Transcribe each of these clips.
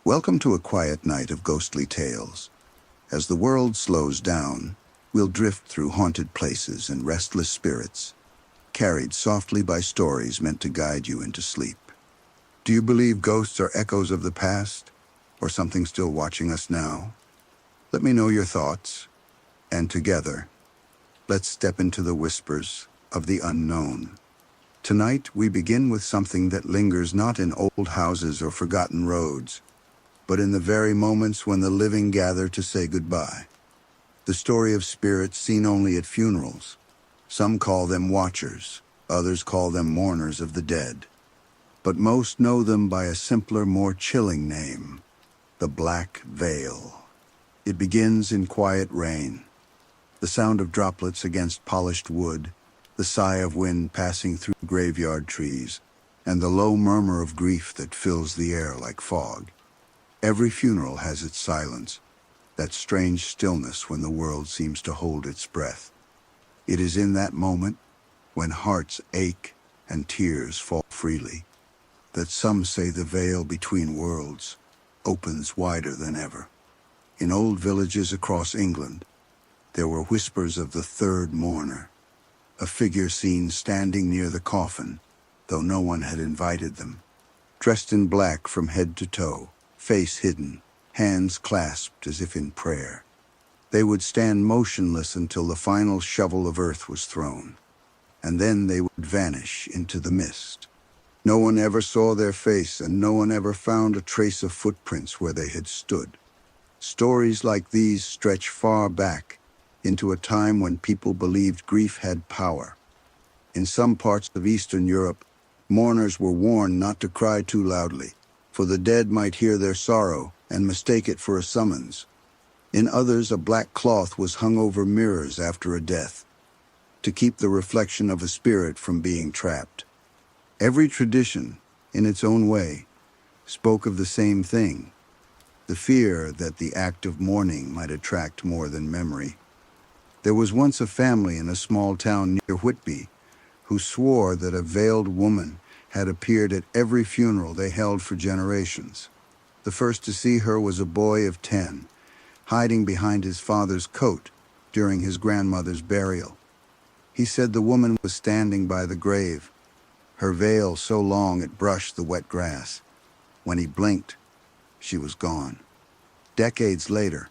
Welcome to a quiet night of ghostly tales. As the world slows down, we'll drift through haunted places and restless spirits, carried softly by stories meant to guide you into sleep. Do you believe ghosts are echoes of the past, or something still watching us now? Let me know your thoughts, and together, let's step into the whispers of the unknown. Tonight, we begin with something that lingers not in old houses or forgotten roads, but in the very moments when the living gather to say goodbye. The story of spirits seen only at funerals. Some call them watchers, others call them mourners of the dead. But most know them by a simpler, more chilling name, the Black Veil. It begins in quiet rain, the sound of droplets against polished wood, the sigh of wind passing through graveyard trees, and the low murmur of grief that fills the air like fog. Every funeral has its silence, that strange stillness when the world seems to hold its breath. It is in that moment, when hearts ache and tears fall freely, that some say the veil between worlds opens wider than ever. In old villages across England, there were whispers of the third mourner, a figure seen standing near the coffin, though no one had invited them. Dressed in black from head to toe, face hidden, hands clasped as if in prayer. They would stand motionless until the final shovel of earth was thrown, and then they would vanish into the mist. No one ever saw their face, and no one ever found a trace of footprints where they had stood. Stories like these stretch far back into a time when people believed grief had power. In some parts of Eastern Europe, mourners were warned not to cry too loudly, for the dead might hear their sorrow and mistake it for a summons. In others, a black cloth was hung over mirrors after a death, to keep the reflection of a spirit from being trapped. Every tradition, in its own way, spoke of the same thing, the fear that the act of mourning might attract more than memory. There was once a family in a small town near Whitby who swore that a veiled woman had appeared at every funeral they held for generations. The first to see her was a boy of 10, hiding behind his father's coat during his grandmother's burial. He said the woman was standing by the grave, her veil so long it brushed the wet grass. When he blinked, she was gone. Decades later,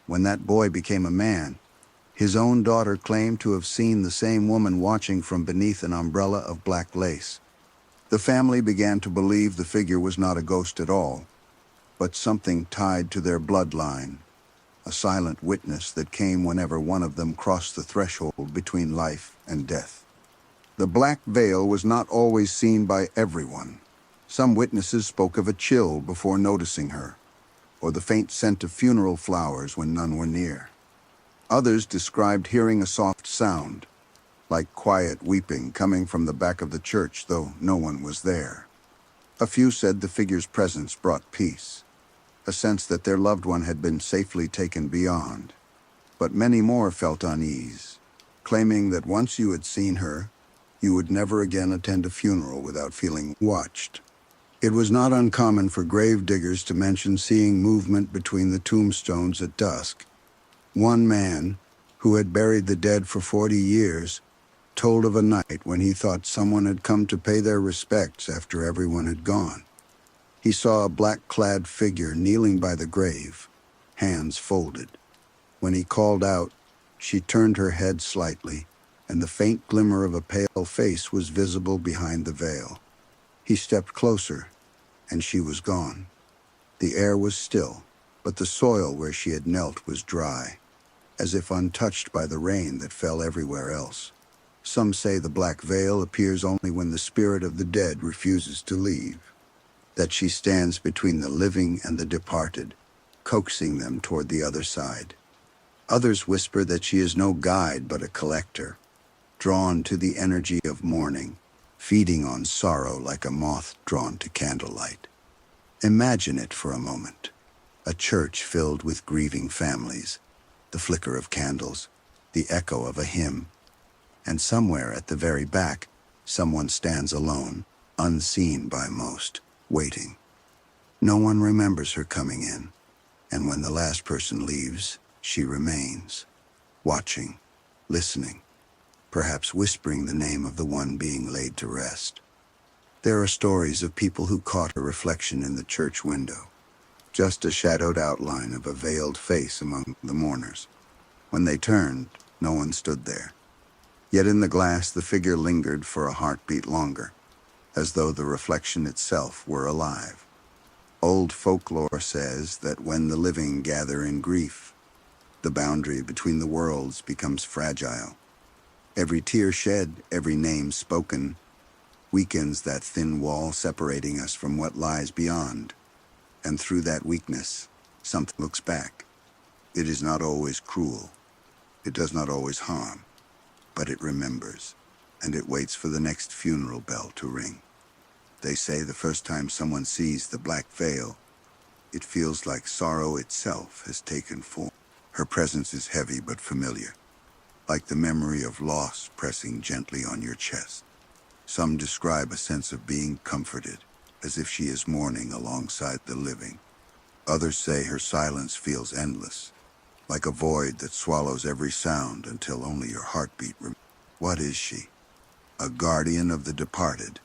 when that boy became a man, his own daughter claimed to have seen the same woman watching from beneath an umbrella of black lace. The family began to believe the figure was not a ghost at all, but something tied to their bloodline, a silent witness that came whenever one of them crossed the threshold between life and death. The black veil was not always seen by everyone. Some witnesses spoke of a chill before noticing her, or the faint scent of funeral flowers when none were near. Others described hearing a soft sound, like quiet weeping coming from the back of the church, though no one was there. A few said the figure's presence brought peace, a sense that their loved one had been safely taken beyond. But many more felt unease, claiming that once you had seen her, you would never again attend a funeral without feeling watched. It was not uncommon for grave diggers to mention seeing movement between the tombstones at dusk. One man, who had buried the dead for 40 years, told of a night when he thought someone had come to pay their respects after everyone had gone. He saw a black-clad figure kneeling by the grave, hands folded. When he called out, she turned her head slightly, and the faint glimmer of a pale face was visible behind the veil. He stepped closer, and she was gone. The air was still, but the soil where she had knelt was dry, as if untouched by the rain that fell everywhere else. Some say the black veil appears only when the spirit of the dead refuses to leave, that she stands between the living and the departed, coaxing them toward the other side. Others whisper that she is no guide but a collector, drawn to the energy of mourning, feeding on sorrow like a moth drawn to candlelight. Imagine it for a moment, a church filled with grieving families, the flicker of candles, the echo of a hymn, and somewhere at the very back, someone stands alone, unseen by most, waiting. No one remembers her coming in, and when the last person leaves, she remains, watching, listening, perhaps whispering the name of the one being laid to rest. There are stories of people who caught her reflection in the church window, just a shadowed outline of a veiled face among the mourners. When they turned, no one stood there. Yet in the glass the figure lingered for a heartbeat longer, as though the reflection itself were alive. Old folklore says that when the living gather in grief, the boundary between the worlds becomes fragile. Every tear shed, every name spoken, weakens that thin wall separating us from what lies beyond. And through that weakness, something looks back. It is not always cruel. It does not always harm. But it remembers, and it waits for the next funeral bell to ring. They say the first time someone sees the black veil, it feels like sorrow itself has taken form. Her presence is heavy but familiar, like the memory of loss pressing gently on your chest. Some describe a sense of being comforted, as if she is mourning alongside the living. Others say her silence feels endless, like a void that swallows every sound until only your heartbeat remains. What is she? A guardian of the departed?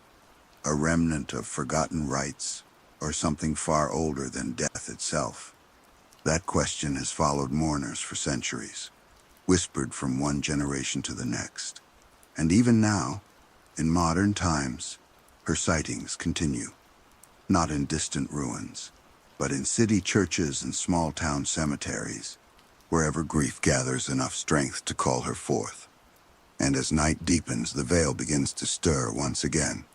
A remnant of forgotten rites? Or something far older than death itself? That question has followed mourners for centuries, whispered from one generation to the next. And even now, in modern times, her sightings continue. Not in distant ruins, but in city churches and small-town cemeteries, wherever grief gathers enough strength to call her forth. And as night deepens, the veil begins to stir once again.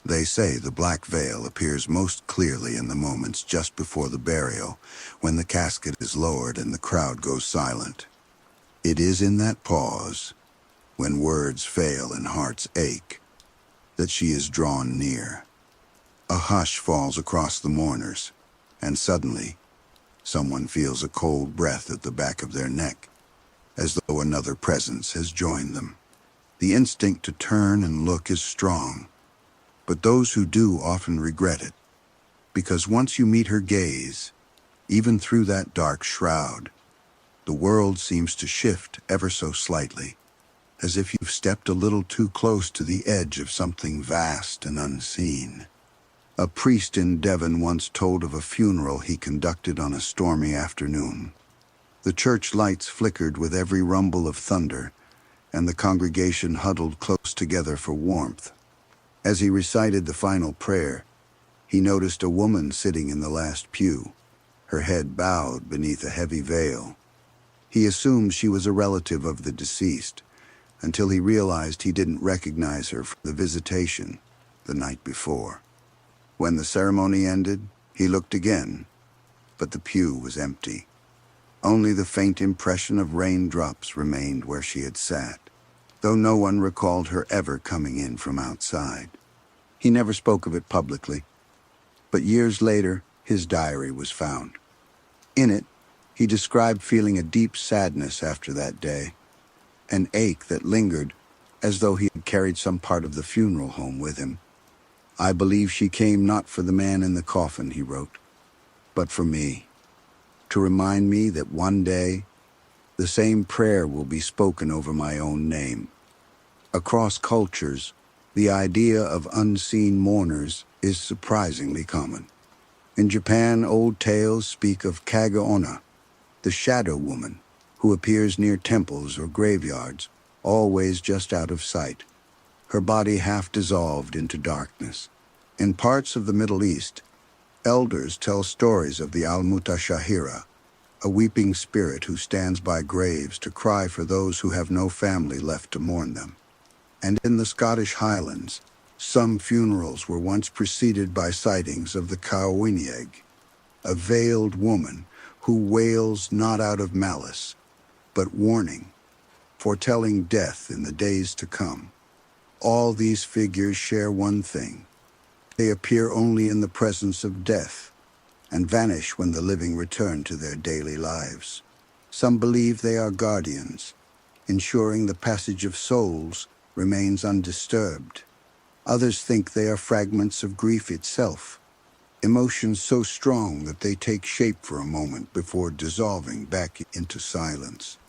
They say the black veil appears most clearly in the moments just before the burial, when the casket is lowered and the crowd goes silent. It is in that pause, when words fail and hearts ache, that she is drawn near. A hush falls across the mourners, and suddenly, someone feels a cold breath at the back of their neck, as though another presence has joined them. The instinct to turn and look is strong, but those who do often regret it, because once you meet her gaze, even through that dark shroud, the world seems to shift ever so slightly, as if you've stepped a little too close to the edge of something vast and unseen. A priest in Devon once told of a funeral he conducted on a stormy afternoon. The church lights flickered with every rumble of thunder, and the congregation huddled close together for warmth. As he recited the final prayer, he noticed a woman sitting in the last pew, her head bowed beneath a heavy veil. He assumed she was a relative of the deceased, until he realized he didn't recognize her from the visitation the night before. When the ceremony ended, he looked again, but the pew was empty. Only the faint impression of raindrops remained where she had sat, though no one recalled her ever coming in from outside. He never spoke of it publicly, but years later, his diary was found. In it, he described feeling a deep sadness after that day, an ache that lingered, as though he had carried some part of the funeral home with him. "I believe she came not for the man in the coffin," he wrote, "but for me, to remind me that one day, the same prayer will be spoken over my own name." Across cultures, the idea of unseen mourners is surprisingly common. In Japan, old tales speak of Kage-onna, the shadow woman, who appears near temples or graveyards, always just out of sight, her body half dissolved into darkness. In parts of the Middle East, elders tell stories of the Al-Mutashahira, a weeping spirit who stands by graves to cry for those who have no family left to mourn them. And in the Scottish Highlands, some funerals were once preceded by sightings of the Caoimhíoch, a veiled woman who wails not out of malice, but warning, foretelling death in the days to come. All these figures share one thing. They appear only in the presence of death and vanish when the living return to their daily lives. Some believe they are guardians, ensuring the passage of souls remains undisturbed. Others think they are fragments of grief itself, emotions so strong that they take shape for a moment before dissolving back into silence.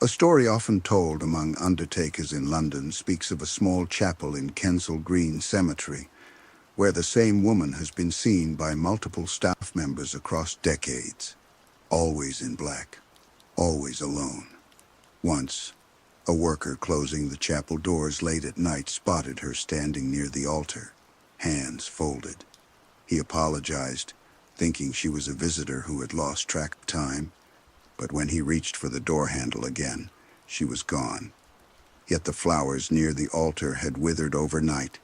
A story often told among undertakers in London speaks of a small chapel in Kensal Green Cemetery, where the same woman has been seen by multiple staff members across decades, always in black, always alone. Once, a worker closing the chapel doors late at night spotted her standing near the altar, hands folded. He apologized, thinking she was a visitor who had lost track of time, but when he reached for the door handle again, she was gone. Yet the flowers near the altar had withered overnight,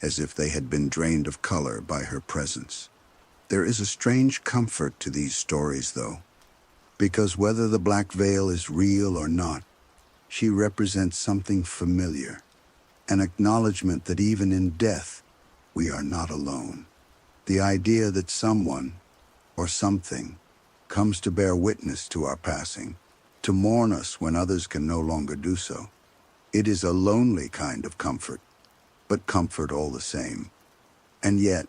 as if they had been drained of color by her presence. There is a strange comfort to these stories, though, because whether the black veil is real or not, she represents something familiar, an acknowledgement that even in death, we are not alone. The idea that someone, or something, comes to bear witness to our passing, to mourn us when others can no longer do so. It is a lonely kind of comfort, but comfort all the same. And yet,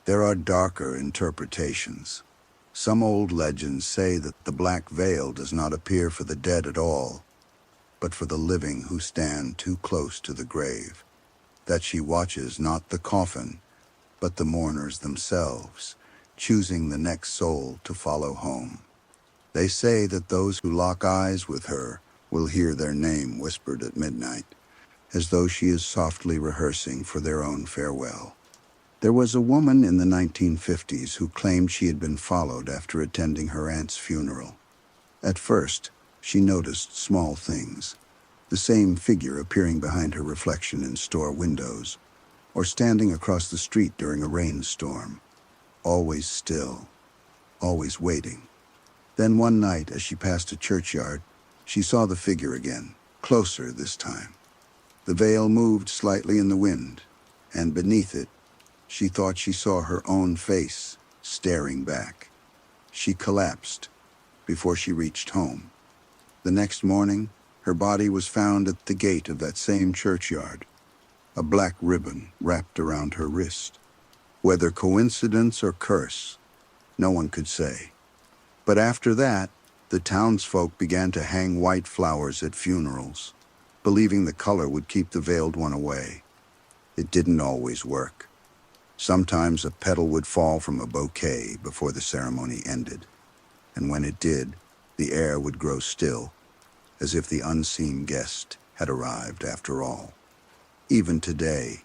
there are darker interpretations. Some old legends say that the black veil does not appear for the dead at all, but for the living who stand too close to the grave, that she watches not the coffin, but the mourners themselves, choosing the next soul to follow home. They say that those who lock eyes with her will hear their name whispered at midnight, as though she is softly rehearsing for their own farewell. There was a woman in the 1950s who claimed she had been followed after attending her aunt's funeral. At first, she noticed small things, the same figure appearing behind her reflection in store windows, or standing across the street during a rainstorm, always still, always waiting. Then one night, as she passed a churchyard, she saw the figure again, closer this time. The veil moved slightly in the wind, and beneath it, she thought she saw her own face, staring back. She collapsed before she reached home. The next morning, her body was found at the gate of that same churchyard, a black ribbon wrapped around her wrist. Whether coincidence or curse, no one could say. But after that, the townsfolk began to hang white flowers at funerals, believing the color would keep the veiled one away. It didn't always work. Sometimes a petal would fall from a bouquet before the ceremony ended, and when it did, the air would grow still, as if the unseen guest had arrived after all. Even today,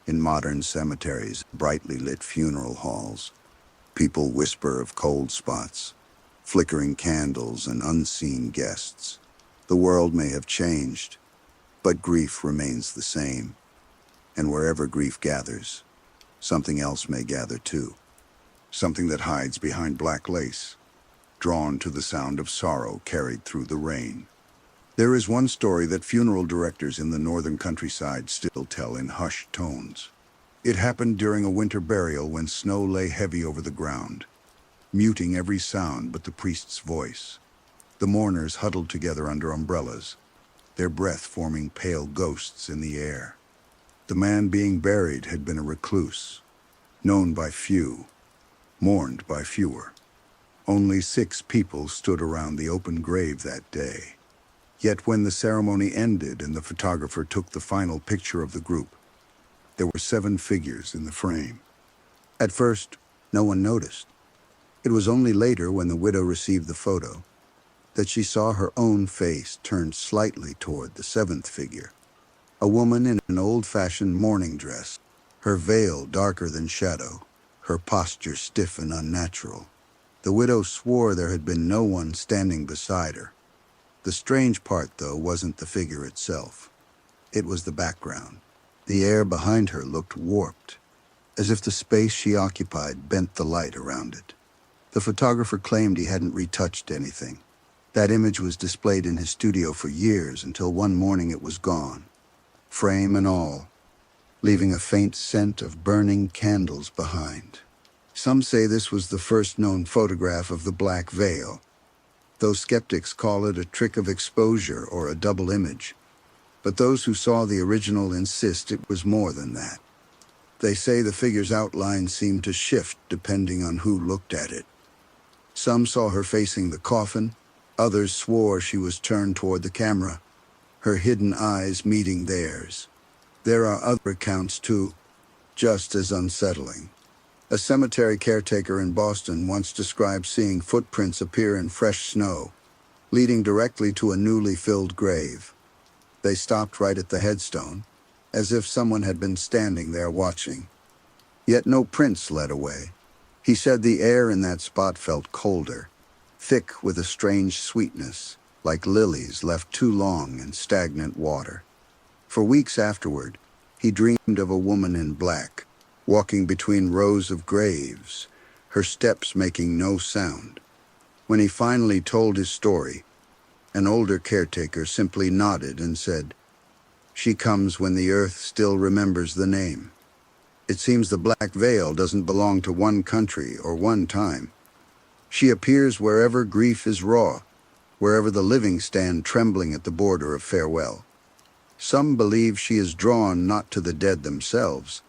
in modern cemeteries, brightly lit funeral halls, people whisper of cold spots, flickering candles, and unseen guests. The world may have changed, but grief remains the same. And wherever grief gathers, something else may gather too. Something that hides behind black lace, drawn to the sound of sorrow carried through the rain. There is one story that funeral directors in the northern countryside still tell in hushed tones. It happened during a winter burial when snow lay heavy over the ground, muting every sound but the priest's voice. The mourners huddled together under umbrellas, their breath forming pale ghosts in the air. The man being buried had been a recluse, known by few, mourned by fewer. Only 6 people stood around the open grave that day. Yet when the ceremony ended and the photographer took the final picture of the group, there were 7 figures in the frame. At first, no one noticed. It was only later, when the widow received the photo, that she saw her own face turned slightly toward the 7th figure. A woman in an old-fashioned mourning dress, her veil darker than shadow, her posture stiff and unnatural. The widow swore there had been no one standing beside her. The strange part, though, wasn't the figure itself. It was the background. The air behind her looked warped, as if the space she occupied bent the light around it. The photographer claimed he hadn't retouched anything. That image was displayed in his studio for years until one morning it was gone, frame and all, leaving a faint scent of burning candles behind. Some say this was the first known photograph of the black veil, though skeptics call it a trick of exposure or a double image. But those who saw the original insist it was more than that. They say the figure's outline seemed to shift depending on who looked at it. Some saw her facing the coffin, others swore she was turned toward the camera, her hidden eyes meeting theirs. There are other accounts too, just as unsettling. A cemetery caretaker in Boston once described seeing footprints appear in fresh snow, leading directly to a newly filled grave. They stopped right at the headstone, as if someone had been standing there watching. Yet no prints led away. He said the air in that spot felt colder, thick with a strange sweetness, like lilies left too long in stagnant water. For weeks afterward, he dreamed of a woman in black, walking between rows of graves, her steps making no sound. When he finally told his story, an older caretaker simply nodded and said, "She comes when the earth still remembers the name." It seems the Black Veil doesn't belong to one country or one time. She appears wherever grief is raw, wherever the living stand trembling at the border of farewell. Some believe she is drawn not to the dead themselves,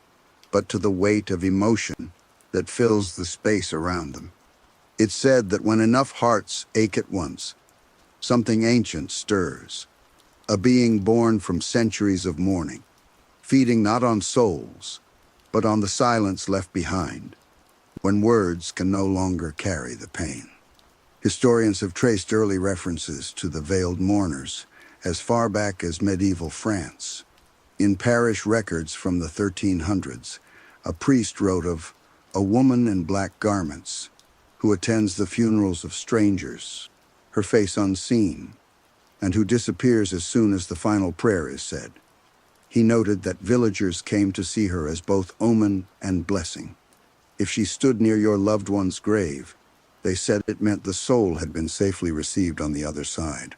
but to the weight of emotion that fills the space around them. It's said that when enough hearts ache at once, something ancient stirs, a being born from centuries of mourning, feeding not on souls, but on the silence left behind, when words can no longer carry the pain. Historians have traced early references to the veiled mourners as far back as medieval France. In parish records from the 1300s, a priest wrote of a woman in black garments who attends the funerals of strangers, her face unseen, and who disappears as soon as the final prayer is said. He noted that villagers came to see her as both omen and blessing. If she stood near your loved one's grave, they said it meant the soul had been safely received on the other side.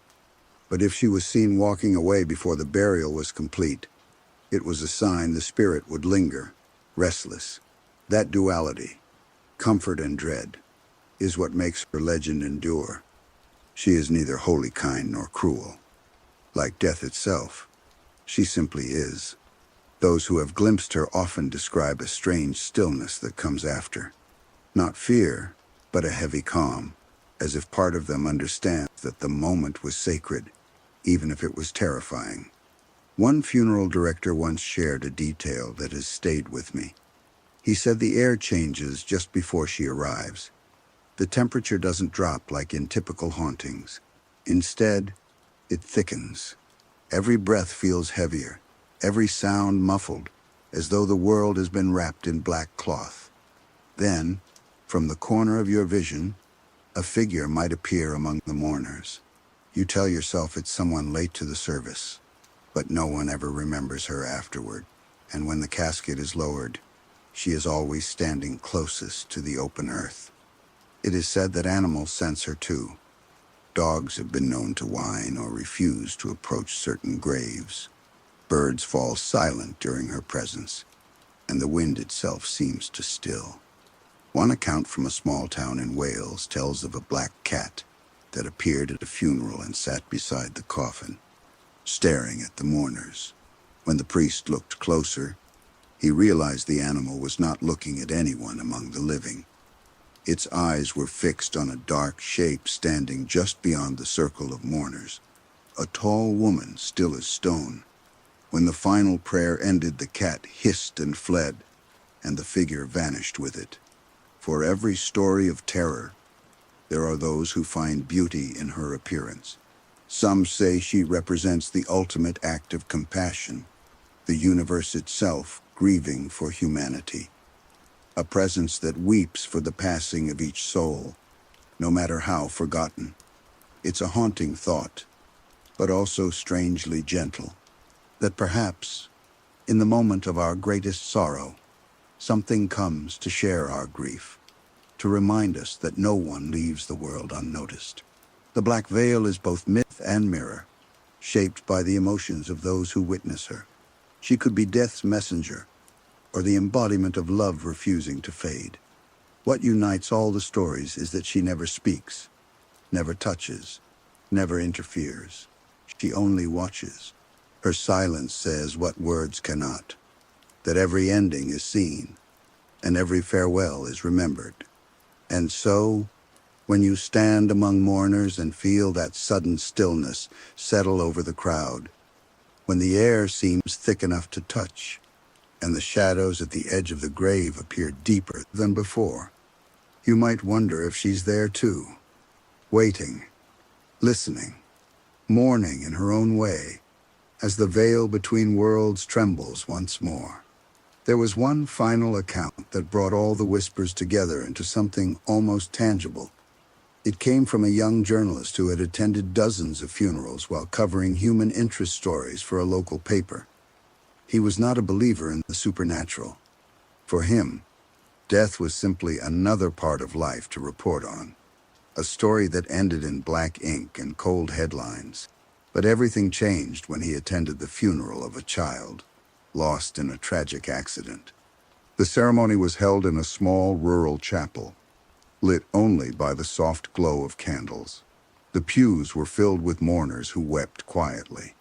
But if she was seen walking away before the burial was complete, it was a sign the spirit would linger, restless. That duality, comfort and dread, is what makes her legend endure. She is neither wholly kind nor cruel. Like death itself, she simply is. Those who have glimpsed her often describe a strange stillness that comes after. Not fear, but a heavy calm, as if part of them understands that the moment was sacred, even if it was terrifying. One funeral director once shared a detail that has stayed with me. He said the air changes just before she arrives. The temperature doesn't drop like in typical hauntings. Instead, it thickens. Every breath feels heavier, every sound muffled, as though the world has been wrapped in black cloth. Then, from the corner of your vision, a figure might appear among the mourners. You tell yourself it's someone late to the service, but no one ever remembers her afterward. And when the casket is lowered, she is always standing closest to the open earth. It is said that animals sense her too. Dogs have been known to whine or refuse to approach certain graves. Birds fall silent during her presence, and the wind itself seems to still. One account from a small town in Wales tells of a black cat that appeared at a funeral and sat beside the coffin, staring at the mourners. When the priest looked closer, he realized the animal was not looking at anyone among the living. Its eyes were fixed on a dark shape standing just beyond the circle of mourners, a tall woman still as stone. When the final prayer ended, the cat hissed and fled, and the figure vanished with it. For every story of terror, there are those who find beauty in her appearance. Some say she represents the ultimate act of compassion, the universe itself grieving for humanity. A presence that weeps for the passing of each soul, no matter how forgotten. It's a haunting thought, but also strangely gentle, that perhaps, in the moment of our greatest sorrow, something comes to share our grief, to remind us that no one leaves the world unnoticed. The Black Veil is both myth and mirror, shaped by the emotions of those who witness her. She could be death's messenger, or the embodiment of love refusing to fade. What unites all the stories is that she never speaks, never touches, never interferes. She only watches. Her silence says what words cannot. that every ending is seen, and every farewell is remembered. And so, when you stand among mourners and feel that sudden stillness settle over the crowd, when the air seems thick enough to touch, and the shadows at the edge of the grave appear deeper than before, you might wonder if she's there too, waiting, listening, mourning in her own way, as the veil between worlds trembles once more. There was one final account that brought all the whispers together into something almost tangible. It came from a young journalist who had attended dozens of funerals while covering human interest stories for a local paper. He was not a believer in the supernatural. For him, death was simply another part of life to report on, a story that ended in black ink and cold headlines. But everything changed when he attended the funeral of a child, lost in a tragic accident. The ceremony was held in a small rural chapel, lit only by the soft glow of candles. The pews were filled with mourners who wept quietly,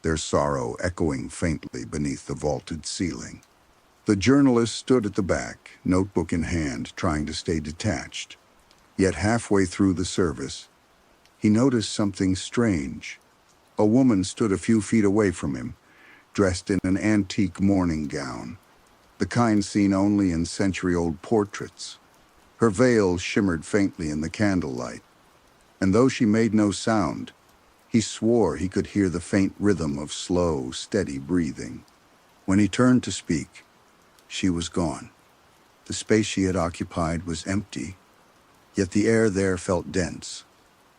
their sorrow echoing faintly beneath the vaulted ceiling. The journalist stood at the back, notebook in hand, trying to stay detached. Yet halfway through the service, he noticed something strange. A woman stood a few feet away from him, dressed in an antique mourning gown, the kind seen only in century-old portraits. Her veil shimmered faintly in the candlelight, and though she made no sound, he swore he could hear the faint rhythm of slow, steady breathing. When he turned to speak, she was gone. The space she had occupied was empty, yet the air there felt dense,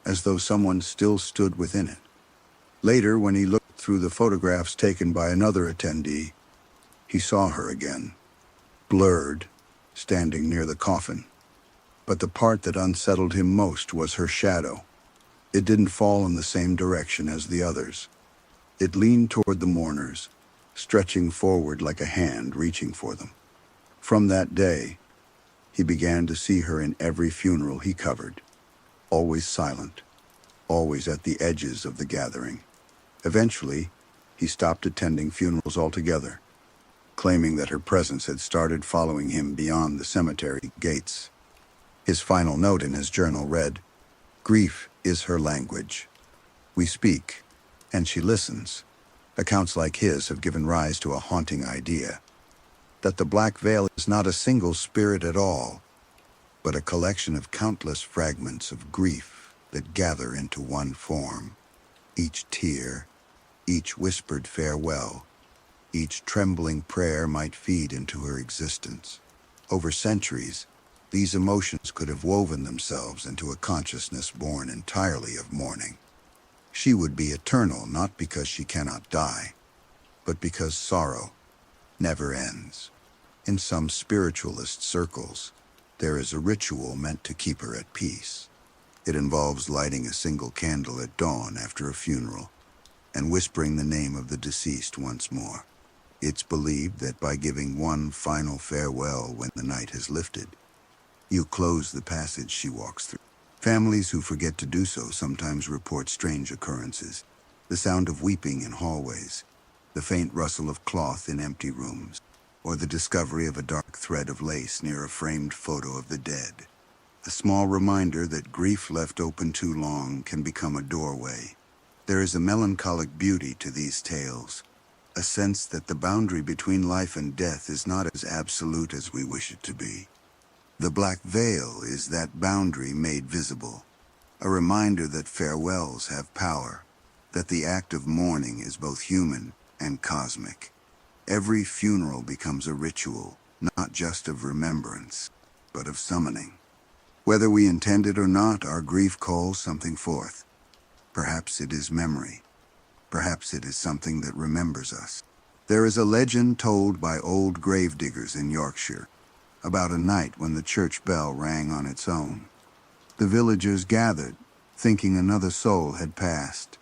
as though someone still stood within it. Later, when he looked through the photographs taken by another attendee, he saw her again, blurred, standing near the coffin. But the part that unsettled him most was her shadow. It didn't fall in the same direction as the others. It leaned toward the mourners, stretching forward like a hand reaching for them. From that day, he began to see her in every funeral he covered, always silent, always at the edges of the gathering. Eventually, he stopped attending funerals altogether, claiming that her presence had started following him beyond the cemetery gates. His final note in his journal read, "Grief is her language. We speak, and she listens." Accounts like his have given rise to a haunting idea that the black veil is not a single spirit at all, but a collection of countless fragments of grief that gather into one form. Each tear, each whispered farewell, each trembling prayer might feed into her existence. Over centuries, these emotions could have woven themselves into a consciousness born entirely of mourning. She would be eternal not because she cannot die, but because sorrow never ends. In some spiritualist circles, there is a ritual meant to keep her at peace. It involves lighting a single candle at dawn after a funeral and whispering the name of the deceased once more. It's believed that by giving one final farewell when the night has lifted, you close the passage she walks through. Families who forget to do so sometimes report strange occurrences: the sound of weeping in hallways, the faint rustle of cloth in empty rooms, or the discovery of a dark thread of lace near a framed photo of the dead. A small reminder that grief left open too long can become a doorway. There is a melancholic beauty to these tales, a sense that the boundary between life and death is not as absolute as we wish it to be. The black veil is that boundary made visible, a reminder that farewells have power, that the act of mourning is both human and cosmic. Every funeral becomes a ritual, not just of remembrance, but of summoning. Whether we intend it or not, our grief calls something forth. Perhaps it is memory. Perhaps it is something that remembers us. There is a legend told by old gravediggers in Yorkshire about a night when the church bell rang on its own. The villagers gathered, thinking another soul had passed.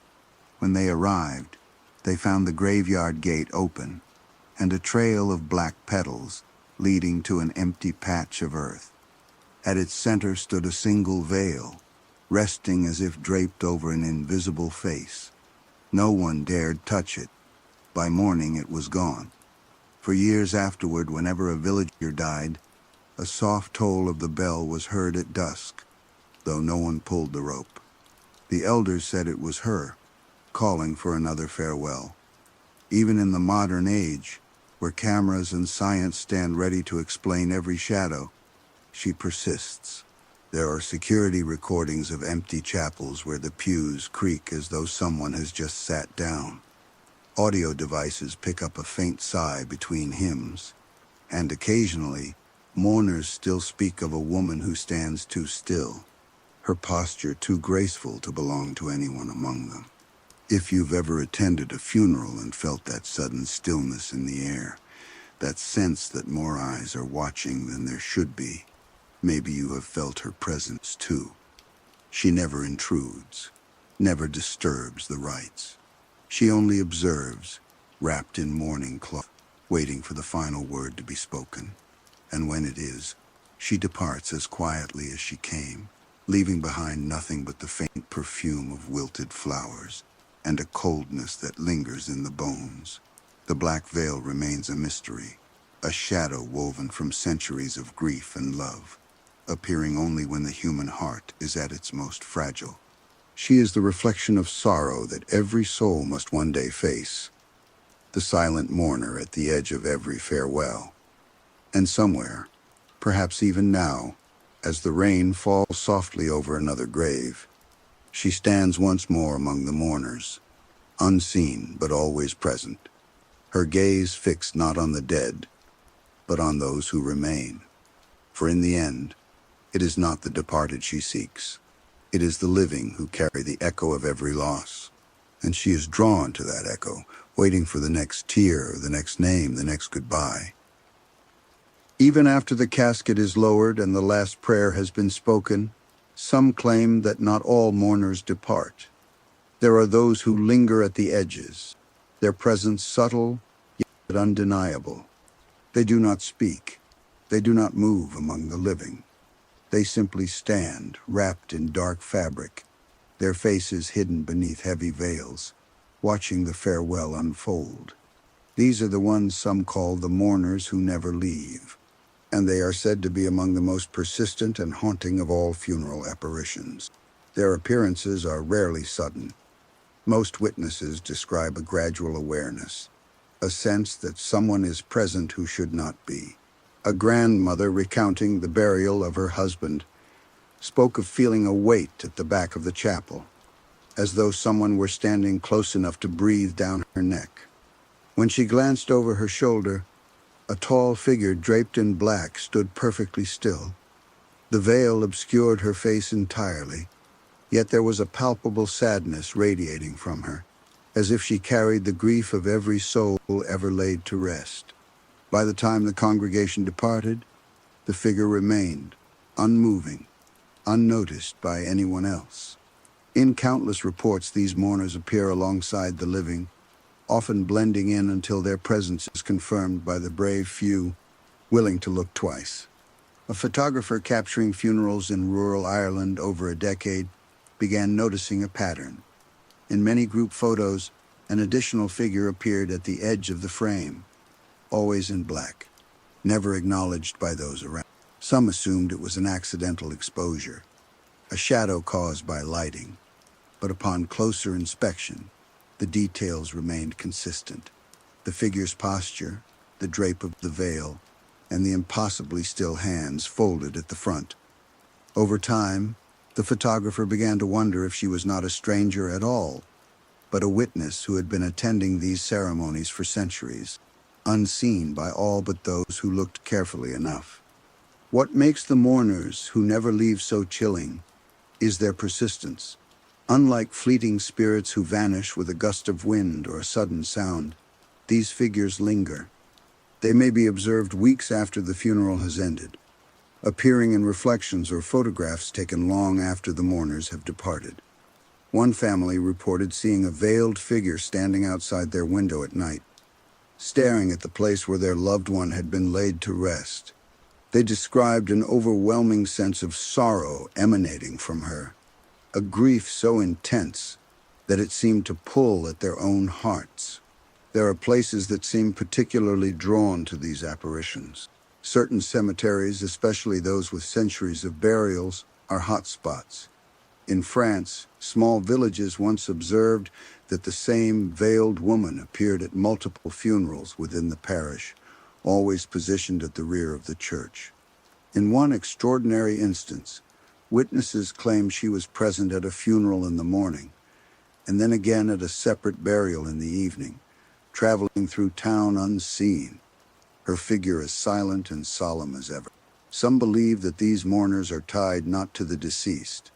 When they arrived, they found the graveyard gate open and a trail of black petals leading to an empty patch of earth. At its center stood a single veil, resting as if draped over an invisible face. No one dared touch it. By morning it was gone. For years afterward, whenever a villager died, a soft toll of the bell was heard at dusk, though no one pulled the rope. The elders said it was her, calling for another farewell. Even in the modern age, where cameras and science stand ready to explain every shadow, she persists. There are security recordings of empty chapels where the pews creak as though someone has just sat down. Audio devices pick up a faint sigh between hymns, and occasionally, mourners still speak of a woman who stands too still, her posture too graceful to belong to anyone among them. If you've ever attended a funeral and felt that sudden stillness in the air, that sense that more eyes are watching than there should be, maybe you have felt her presence too. She never intrudes, never disturbs the rites. She only observes, wrapped in mourning cloth, waiting for the final word to be spoken. And when it is, she departs as quietly as she came, leaving behind nothing but the faint perfume of wilted flowers and a coldness that lingers in the bones. The black veil remains a mystery, a shadow woven from centuries of grief and love, appearing only when the human heart is at its most fragile. She is the reflection of sorrow that every soul must one day face, the silent mourner at the edge of every farewell. And somewhere, perhaps even now, as the rain falls softly over another grave, she stands once more among the mourners, unseen but always present, her gaze fixed not on the dead, but on those who remain. For in the end, it is not the departed she seeks. It is the living who carry the echo of every loss. And she is drawn to that echo, waiting for the next tear, the next name, the next goodbye. Even after the casket is lowered and the last prayer has been spoken, some claim that not all mourners depart. There are those who linger at the edges, their presence subtle yet undeniable. They do not speak. They do not move among the living. They simply stand, wrapped in dark fabric, their faces hidden beneath heavy veils, watching the farewell unfold. These are the ones some call the mourners who never leave, and they are said to be among the most persistent and haunting of all funeral apparitions. Their appearances are rarely sudden. Most witnesses describe a gradual awareness, a sense that someone is present who should not be. A grandmother recounting the burial of her husband spoke of feeling a weight at the back of the chapel, as though someone were standing close enough to breathe down her neck. When she glanced over her shoulder, a tall figure draped in black stood perfectly still. The veil obscured her face entirely, yet there was a palpable sadness radiating from her, as if she carried the grief of every soul ever laid to rest. By the time the congregation departed, the figure remained, unmoving, unnoticed by anyone else. In countless reports, these mourners appear alongside the living, often blending in until their presence is confirmed by the brave few willing to look twice. A photographer capturing funerals in rural Ireland over a decade began noticing a pattern. In many group photos, an additional figure appeared at the edge of the frame, always in black, never acknowledged by those around. Some assumed it was an accidental exposure, a shadow caused by lighting, but upon closer inspection, the details remained consistent. The figure's posture, the drape of the veil, and the impossibly still hands folded at the front. Over time, the photographer began to wonder if she was not a stranger at all, but a witness who had been attending these ceremonies for centuries, unseen by all but those who looked carefully enough. What makes the mourners who never leave so chilling is their persistence. Unlike fleeting spirits who vanish with a gust of wind or a sudden sound, these figures linger. They may be observed weeks after the funeral has ended, appearing in reflections or photographs taken long after the mourners have departed. One family reported seeing a veiled figure standing outside their window at night, staring at the place where their loved one had been laid to rest. They described an overwhelming sense of sorrow emanating from her, a grief so intense that it seemed to pull at their own hearts. There are places that seem particularly drawn to these apparitions. Certain cemeteries, especially those with centuries of burials, are hotspots. In France, small villages once observed that the same veiled woman appeared at multiple funerals within the parish, always positioned at the rear of the church. In one extraordinary instance, witnesses claimed she was present at a funeral in the morning, and then again at a separate burial in the evening, traveling through town unseen, her figure as silent and solemn as ever. Some believe that these mourners are tied not to the deceased,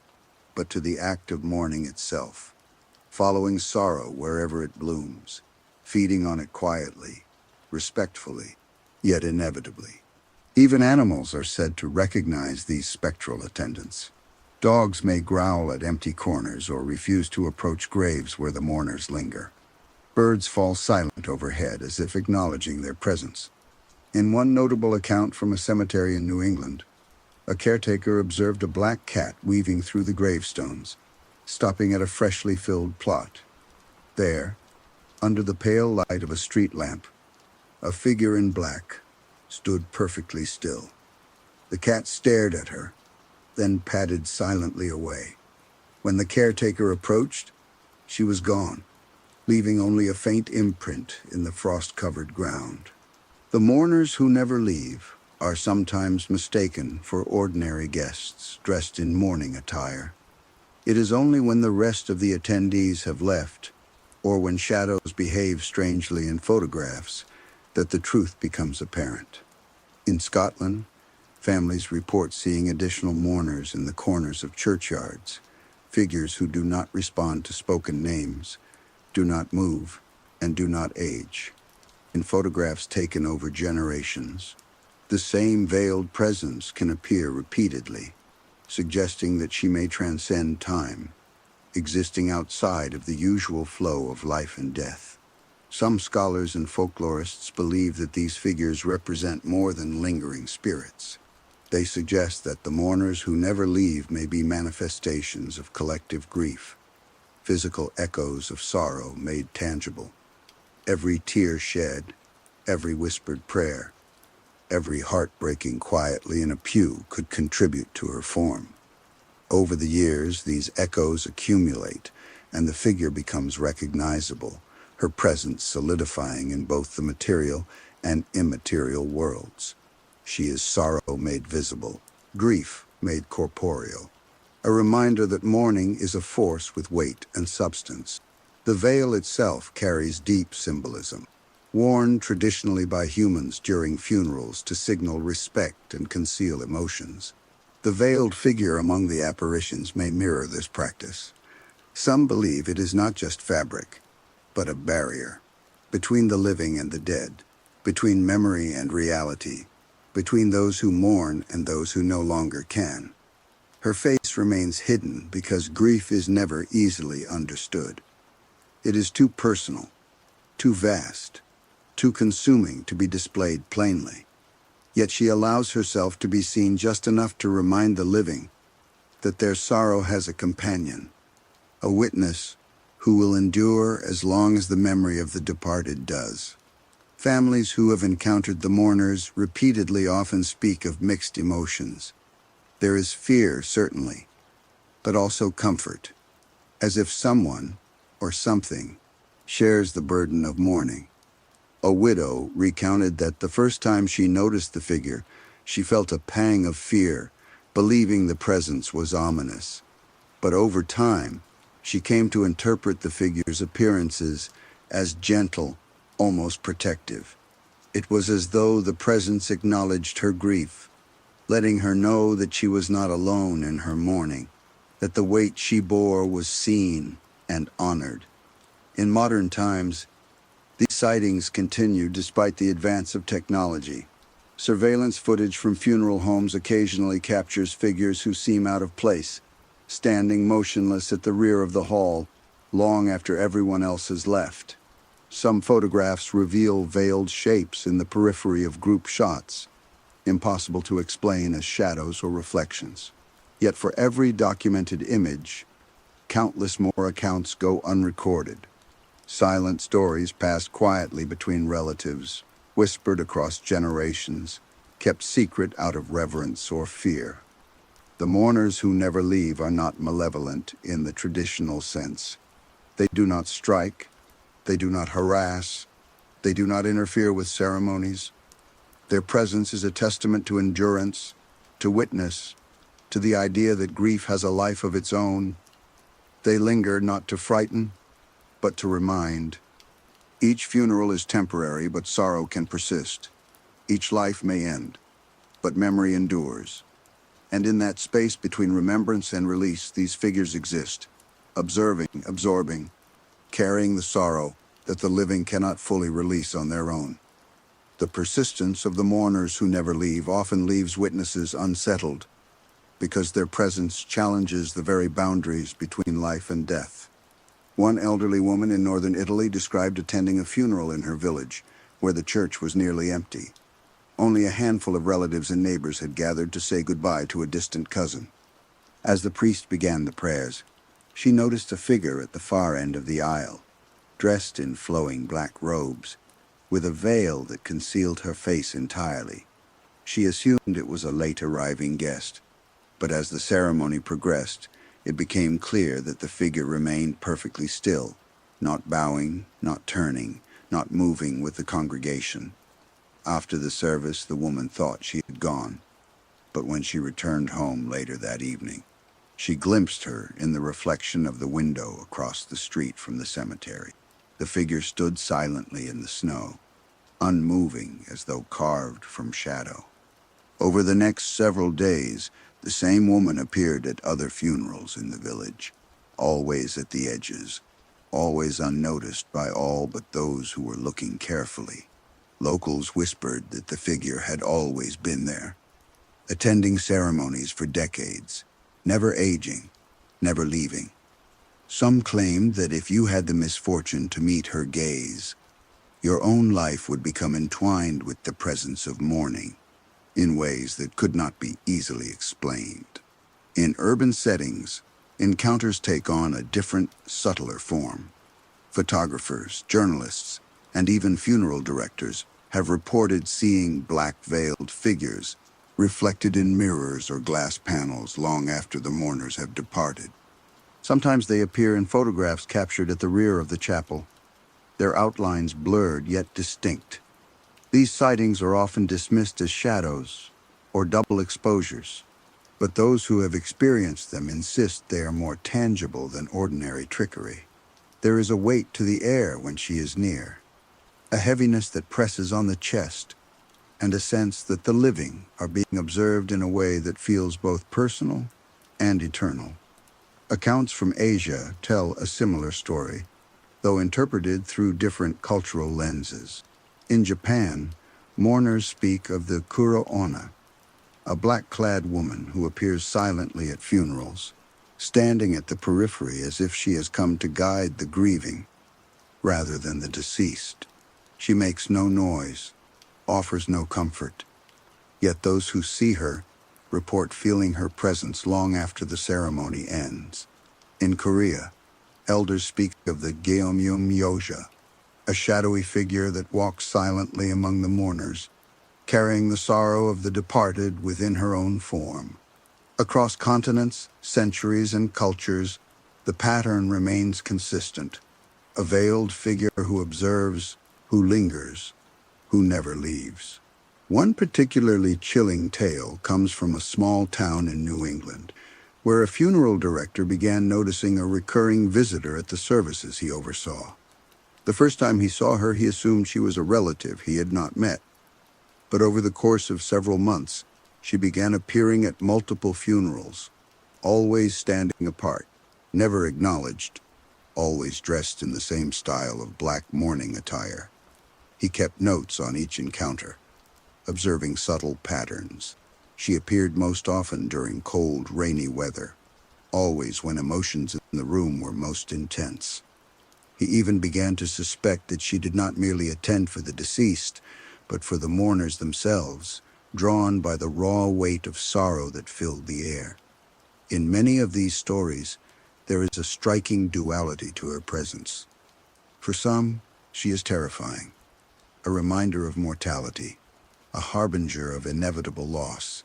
but to the act of mourning itself, following sorrow wherever it blooms, feeding on it quietly, respectfully, yet inevitably. Even animals are said to recognize these spectral attendants. Dogs may growl at empty corners or refuse to approach graves where the mourners linger. Birds fall silent overhead as if acknowledging their presence. In one notable account from a cemetery in New England, a caretaker observed a black cat weaving through the gravestones, stopping at a freshly filled plot. There, under the pale light of a street lamp, a figure in black stood perfectly still. The cat stared at her, then padded silently away. When the caretaker approached, she was gone, leaving only a faint imprint in the frost-covered ground. The mourners who never leave are sometimes mistaken for ordinary guests dressed in mourning attire. It is only when the rest of the attendees have left, or when shadows behave strangely in photographs, that the truth becomes apparent. In Scotland, families report seeing additional mourners in the corners of churchyards, figures who do not respond to spoken names, do not move, and do not age. In photographs taken over generations, the same veiled presence can appear repeatedly, suggesting that she may transcend time, existing outside of the usual flow of life and death. Some scholars and folklorists believe that these figures represent more than lingering spirits. They suggest that the mourners who never leave may be manifestations of collective grief, physical echoes of sorrow made tangible. Every tear shed, every whispered prayer, every heart breaking quietly in a pew could contribute to her form. Over the years, these echoes accumulate, and the figure becomes recognizable, her presence solidifying in both the material and immaterial worlds. She is sorrow made visible, grief made corporeal, a reminder that mourning is a force with weight and substance. The veil itself carries deep symbolism, worn traditionally by humans during funerals to signal respect and conceal emotions. The veiled figure among the apparitions may mirror this practice. Some believe it is not just fabric, but a barrier between the living and the dead, between memory and reality, between those who mourn and those who no longer can. Her face remains hidden because grief is never easily understood. It is too personal, too vast, too consuming to be displayed plainly. Yet she allows herself to be seen just enough to remind the living that their sorrow has a companion, a witness who will endure as long as the memory of the departed does. Families who have encountered the mourners repeatedly often speak of mixed emotions. There is fear, certainly, but also comfort, as if someone or something shares the burden of mourning. A widow recounted that the first time she noticed the figure, she felt a pang of fear, believing the presence was ominous. But over time, she came to interpret the figure's appearances as gentle, almost protective. It was as though the presence acknowledged her grief, letting her know that she was not alone in her mourning, that the weight she bore was seen and honored. In modern times, these sightings continue despite the advance of technology. Surveillance footage from funeral homes occasionally captures figures who seem out of place, standing motionless at the rear of the hall, long after everyone else has left. Some photographs reveal veiled shapes in the periphery of group shots, impossible to explain as shadows or reflections. Yet for every documented image, countless more accounts go unrecorded. Silent stories passed quietly between relatives, whispered across generations, kept secret out of reverence or fear. The mourners who never leave are not malevolent in the traditional sense. They do not strike, they do not harass, they do not interfere with ceremonies. Their presence is a testament to endurance, to witness, to the idea that grief has a life of its own. They linger not to frighten, but to remind. Each funeral is temporary, but sorrow can persist. Each life may end, but memory endures. And in that space between remembrance and release, these figures exist, observing, absorbing, carrying the sorrow that the living cannot fully release on their own. The persistence of the mourners who never leave often leaves witnesses unsettled, because their presence challenges the very boundaries between life and death. One elderly woman in northern Italy described attending a funeral in her village, where the church was nearly empty. Only a handful of relatives and neighbors had gathered to say goodbye to a distant cousin. As the priest began the prayers, she noticed a figure at the far end of the aisle, dressed in flowing black robes, with a veil that concealed her face entirely. She assumed it was a late arriving guest, but as the ceremony progressed, it became clear that the figure remained perfectly still, not bowing, not turning, not moving with the congregation. After the service, the woman thought she had gone, but when she returned home later that evening, she glimpsed her in the reflection of the window across the street from the cemetery. The figure stood silently in the snow, unmoving as though carved from shadow. Over the next several days, the same woman appeared at other funerals in the village, always at the edges, always unnoticed by all but those who were looking carefully. Locals whispered that the figure had always been there, attending ceremonies for decades, never aging, never leaving. Some claimed that if you had the misfortune to meet her gaze, your own life would become entwined with the presence of mourning, in ways that could not be easily explained. In urban settings, encounters take on a different, subtler form. Photographers, journalists, and even funeral directors have reported seeing black-veiled figures reflected in mirrors or glass panels long after the mourners have departed. Sometimes they appear in photographs captured at the rear of the chapel, their outlines blurred yet distinct. These sightings are often dismissed as shadows or double exposures, but those who have experienced them insist they are more tangible than ordinary trickery. There is a weight to the air when she is near, a heaviness that presses on the chest, and a sense that the living are being observed in a way that feels both personal and eternal. Accounts from Asia tell a similar story, though interpreted through different cultural lenses. In Japan, mourners speak of the kuro-onna, a black-clad woman who appears silently at funerals, standing at the periphery as if she has come to guide the grieving rather than the deceased. She makes no noise, offers no comfort, yet those who see her report feeling her presence long after the ceremony ends. In Korea, elders speak of the Gyeomyum-yoja, a shadowy figure that walks silently among the mourners, carrying the sorrow of the departed within her own form. Across continents, centuries, and cultures, the pattern remains consistent: a veiled figure who observes, who lingers, who never leaves. One particularly chilling tale comes from a small town in New England, where a funeral director began noticing a recurring visitor at the services he oversaw. The first time he saw her, he assumed she was a relative he had not met. But over the course of several months, she began appearing at multiple funerals, always standing apart, never acknowledged, always dressed in the same style of black mourning attire. He kept notes on each encounter, observing subtle patterns. She appeared most often during cold, rainy weather, always when emotions in the room were most intense. He even began to suspect that she did not merely attend for the deceased, but for the mourners themselves, drawn by the raw weight of sorrow that filled the air. In many of these stories, there is a striking duality to her presence. For some, she is terrifying, a reminder of mortality, a harbinger of inevitable loss,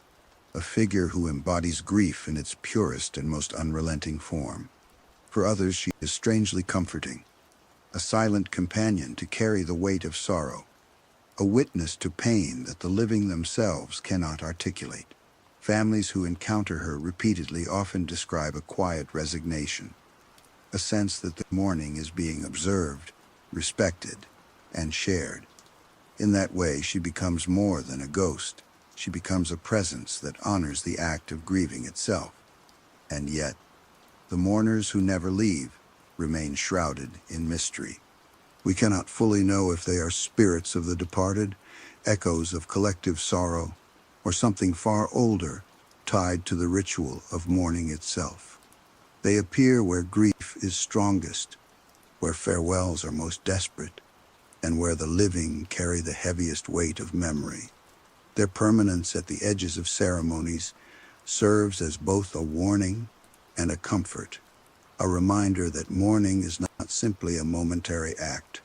a figure who embodies grief in its purest and most unrelenting form. For others, she is strangely comforting, a silent companion to carry the weight of sorrow, a witness to pain that the living themselves cannot articulate. Families who encounter her repeatedly often describe a quiet resignation, a sense that the mourning is being observed, respected, and shared. In that way, she becomes more than a ghost. She becomes a presence that honors the act of grieving itself. And yet, the mourners who never leave remain shrouded in mystery. We cannot fully know if they are spirits of the departed, echoes of collective sorrow, or something far older, tied to the ritual of mourning itself. They appear where grief is strongest, where farewells are most desperate, and where the living carry the heaviest weight of memory. Their permanence at the edges of ceremonies serves as both a warning and a comfort, a reminder that mourning is not simply a momentary act,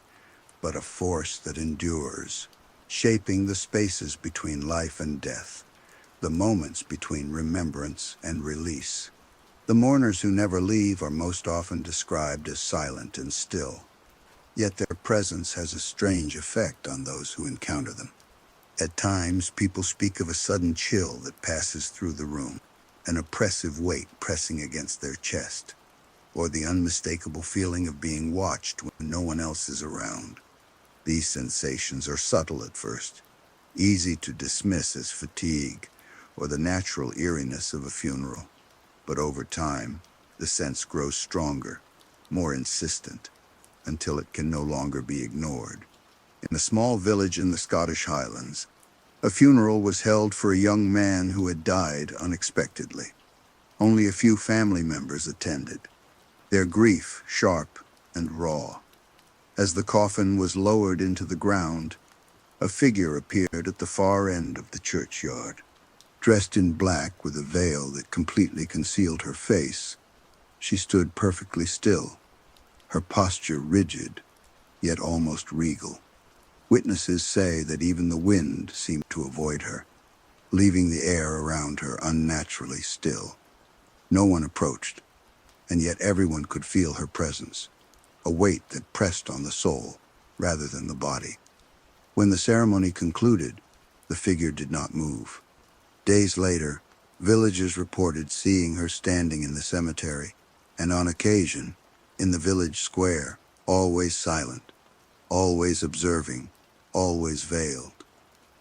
but a force that endures, shaping the spaces between life and death, the moments between remembrance and release. The mourners who never leave are most often described as silent and still, yet their presence has a strange effect on those who encounter them. At times, people speak of a sudden chill that passes through the room, an oppressive weight pressing against their chest, or the unmistakable feeling of being watched when no one else is around. These sensations are subtle at first, easy to dismiss as fatigue or the natural eeriness of a funeral. But over time, the sense grows stronger, more insistent, until it can no longer be ignored. In a small village in the Scottish Highlands, a funeral was held for a young man who had died unexpectedly. Only a few family members attended, their grief sharp and raw. As the coffin was lowered into the ground, a figure appeared at the far end of the churchyard. Dressed in black with a veil that completely concealed her face, she stood perfectly still, her posture rigid, yet almost regal. Witnesses say that even the wind seemed to avoid her, leaving the air around her unnaturally still. No one approached, and yet everyone could feel her presence, a weight that pressed on the soul rather than the body. When the ceremony concluded, the figure did not move. Days later, villagers reported seeing her standing in the cemetery, and on occasion, in the village square, always silent, always observing, always veiled.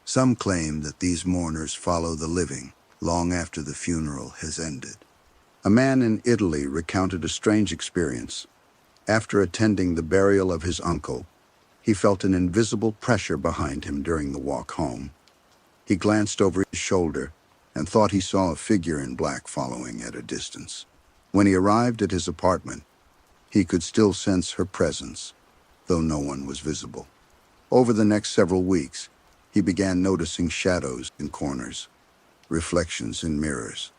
Some claim that these mourners follow the living long after the funeral has ended. A man in Italy recounted a strange experience. After attending the burial of his uncle, he felt an invisible pressure behind him during the walk home. He glanced over his shoulder and thought he saw a figure in black following at a distance. When he arrived at his apartment, he could still sense her presence, though no one was visible. Over the next several weeks, he began noticing shadows in corners, reflections in mirrors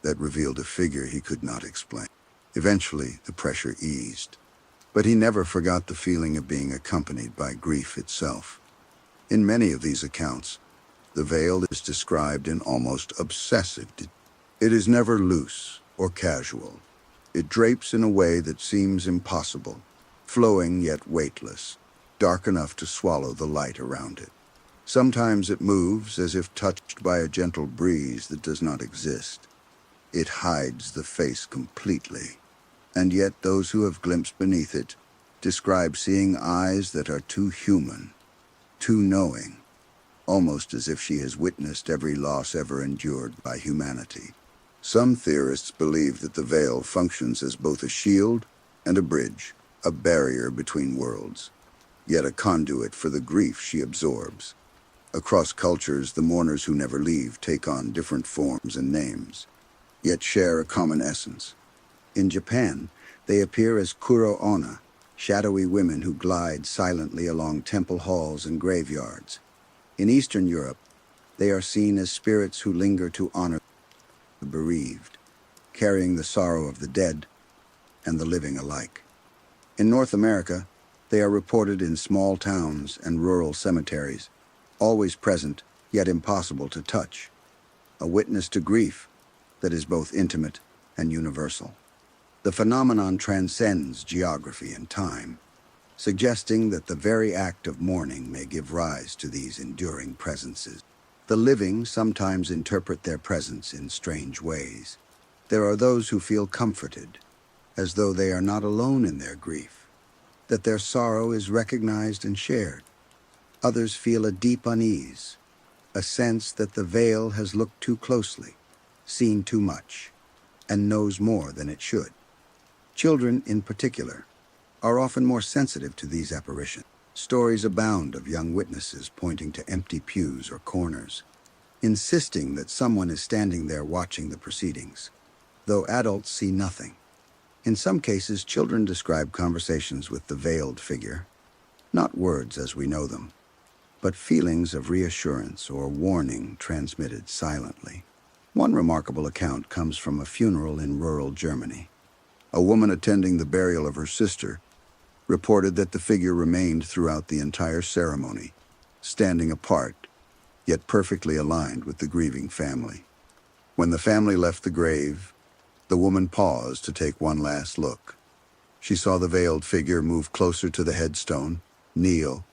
that revealed a figure he could not explain. Eventually, the pressure eased, but he never forgot the feeling of being accompanied by grief itself. In many of these accounts, the veil is described in almost obsessive detail. It is never loose or casual. It drapes in a way that seems impossible, flowing yet weightless, dark enough to swallow the light around it. Sometimes it moves as if touched by a gentle breeze that does not exist. It hides the face completely, and yet those who have glimpsed beneath it describe seeing eyes that are too human, too knowing, almost as if she has witnessed every loss ever endured by humanity. Some theorists believe that the veil functions as both a shield and a bridge, a barrier between worlds, yet a conduit for the grief she absorbs. Across cultures, the mourners who never leave take on different forms and names, yet share a common essence. In Japan, they appear as kuro-onna, shadowy women who glide silently along temple halls and graveyards. In Eastern Europe, they are seen as spirits who linger to honor the bereaved, carrying the sorrow of the dead and the living alike. In North America, They are reported in small towns and rural cemeteries, always present, yet impossible to touch. A witness to grief that is both intimate and universal. The phenomenon transcends geography and time, suggesting that the very act of mourning may give rise to these enduring presences. The living sometimes interpret their presence in strange ways. There are those who feel comforted, as though they are not alone in their grief, that their sorrow is recognized and shared. Others feel a deep unease, a sense that the veil has looked too closely, seen too much, and knows more than it should. Children, in particular, are often more sensitive to these apparitions. Stories abound of young witnesses pointing to empty pews or corners, insisting that someone is standing there watching the proceedings, though adults see nothing. In some cases, children describe conversations with the veiled figure, not words as we know them, but feelings of reassurance or warning transmitted silently. One remarkable account comes from a funeral in rural Germany. A woman attending the burial of her sister reported that the figure remained throughout the entire ceremony, standing apart, yet perfectly aligned with the grieving family. When the family left the grave, the woman paused to take one last look. She saw the veiled figure move closer to the headstone, kneel,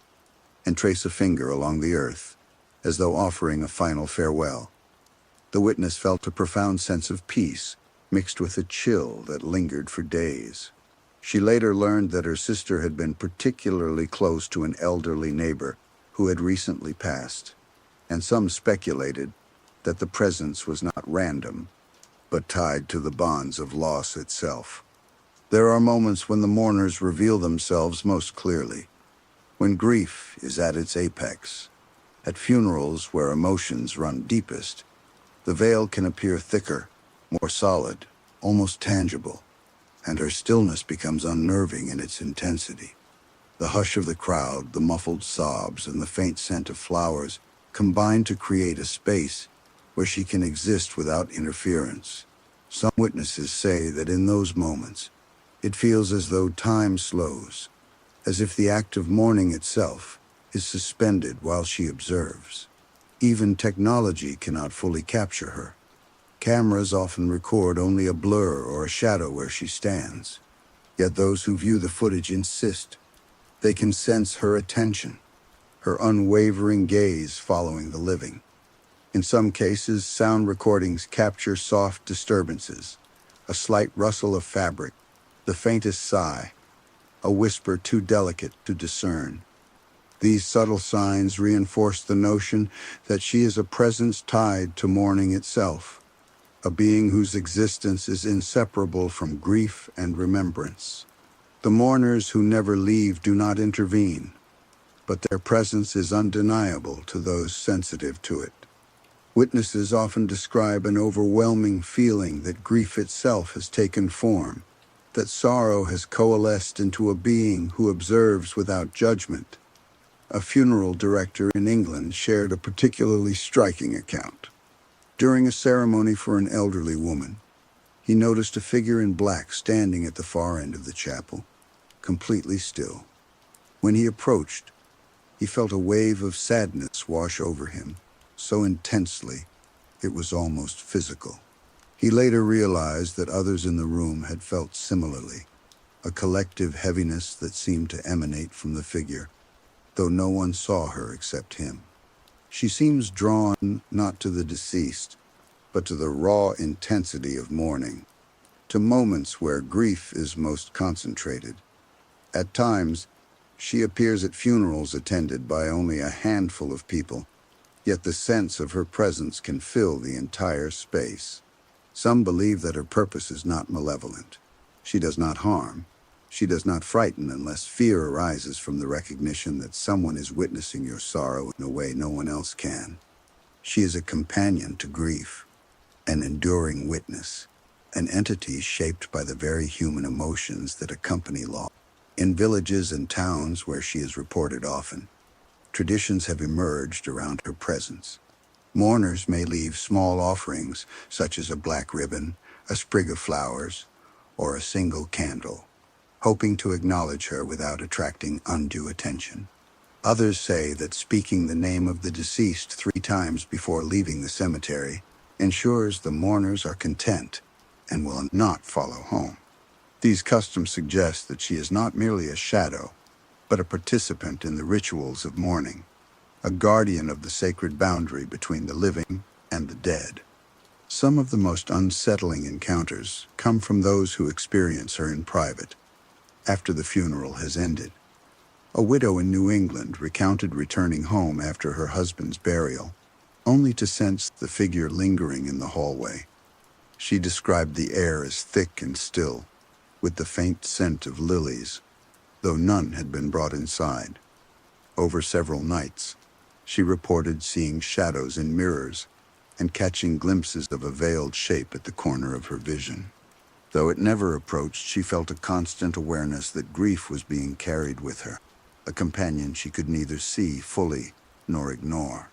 and trace a finger along the earth, as though offering a final farewell. The witness felt a profound sense of peace, mixed with a chill that lingered for days. She later learned that her sister had been particularly close to an elderly neighbor who had recently passed, and some speculated that the presence was not random, but tied to the bonds of loss itself. There are moments when the mourners reveal themselves most clearly, when grief is at its apex. At funerals where emotions run deepest, the veil can appear thicker, more solid, almost tangible, and her stillness becomes unnerving in its intensity. The hush of the crowd, the muffled sobs, and the faint scent of flowers combine to create a space where she can exist without interference. Some witnesses say that in those moments, it feels as though time slows, as if the act of mourning itself is suspended while she observes. Even technology cannot fully capture her. Cameras often record only a blur or a shadow where she stands. Yet those who view the footage insist they can sense her attention, her unwavering gaze following the living. In some cases, sound recordings capture soft disturbances, a slight rustle of fabric, the faintest sigh, a whisper too delicate to discern. These subtle signs reinforce the notion that she is a presence tied to mourning itself, a being whose existence is inseparable from grief and remembrance. The mourners who never leave do not intervene, but their presence is undeniable to those sensitive to it. Witnesses often describe an overwhelming feeling that grief itself has taken form, that sorrow has coalesced into a being who observes without judgment. A funeral director in England shared a particularly striking account. During a ceremony for an elderly woman, he noticed a figure in black standing at the far end of the chapel, completely still. When he approached, he felt a wave of sadness wash over him, so intensely it was almost physical. He later realized that others in the room had felt similarly, a collective heaviness that seemed to emanate from the figure, though no one saw her except him. She seems drawn not to the deceased, but to the raw intensity of mourning, to moments where grief is most concentrated. At times, she appears at funerals attended by only a handful of people, yet the sense of her presence can fill the entire space. Some believe that her purpose is not malevolent. She does not harm. She does not frighten unless fear arises from the recognition that someone is witnessing your sorrow in a way no one else can. She is a companion to grief, an enduring witness, an entity shaped by the very human emotions that accompany loss. In villages and towns where she is reported often, traditions have emerged around her presence. Mourners may leave small offerings, such as a black ribbon, a sprig of flowers, or a single candle, hoping to acknowledge her without attracting undue attention. Others say that speaking the name of the deceased 3 times before leaving the cemetery ensures the mourners are content and will not follow home. These customs suggest that she is not merely a shadow, but a participant in the rituals of mourning, a guardian of the sacred boundary between the living and the dead. Some of the most unsettling encounters come from those who experience her in private, after the funeral has ended. A widow in New England recounted returning home after her husband's burial, only to sense the figure lingering in the hallway. She described the air as thick and still, with the faint scent of lilies, though none had been brought inside. Over several nights, she reported seeing shadows in mirrors and catching glimpses of a veiled shape at the corner of her vision. Though it never approached, she felt a constant awareness that grief was being carried with her, a companion she could neither see fully nor ignore.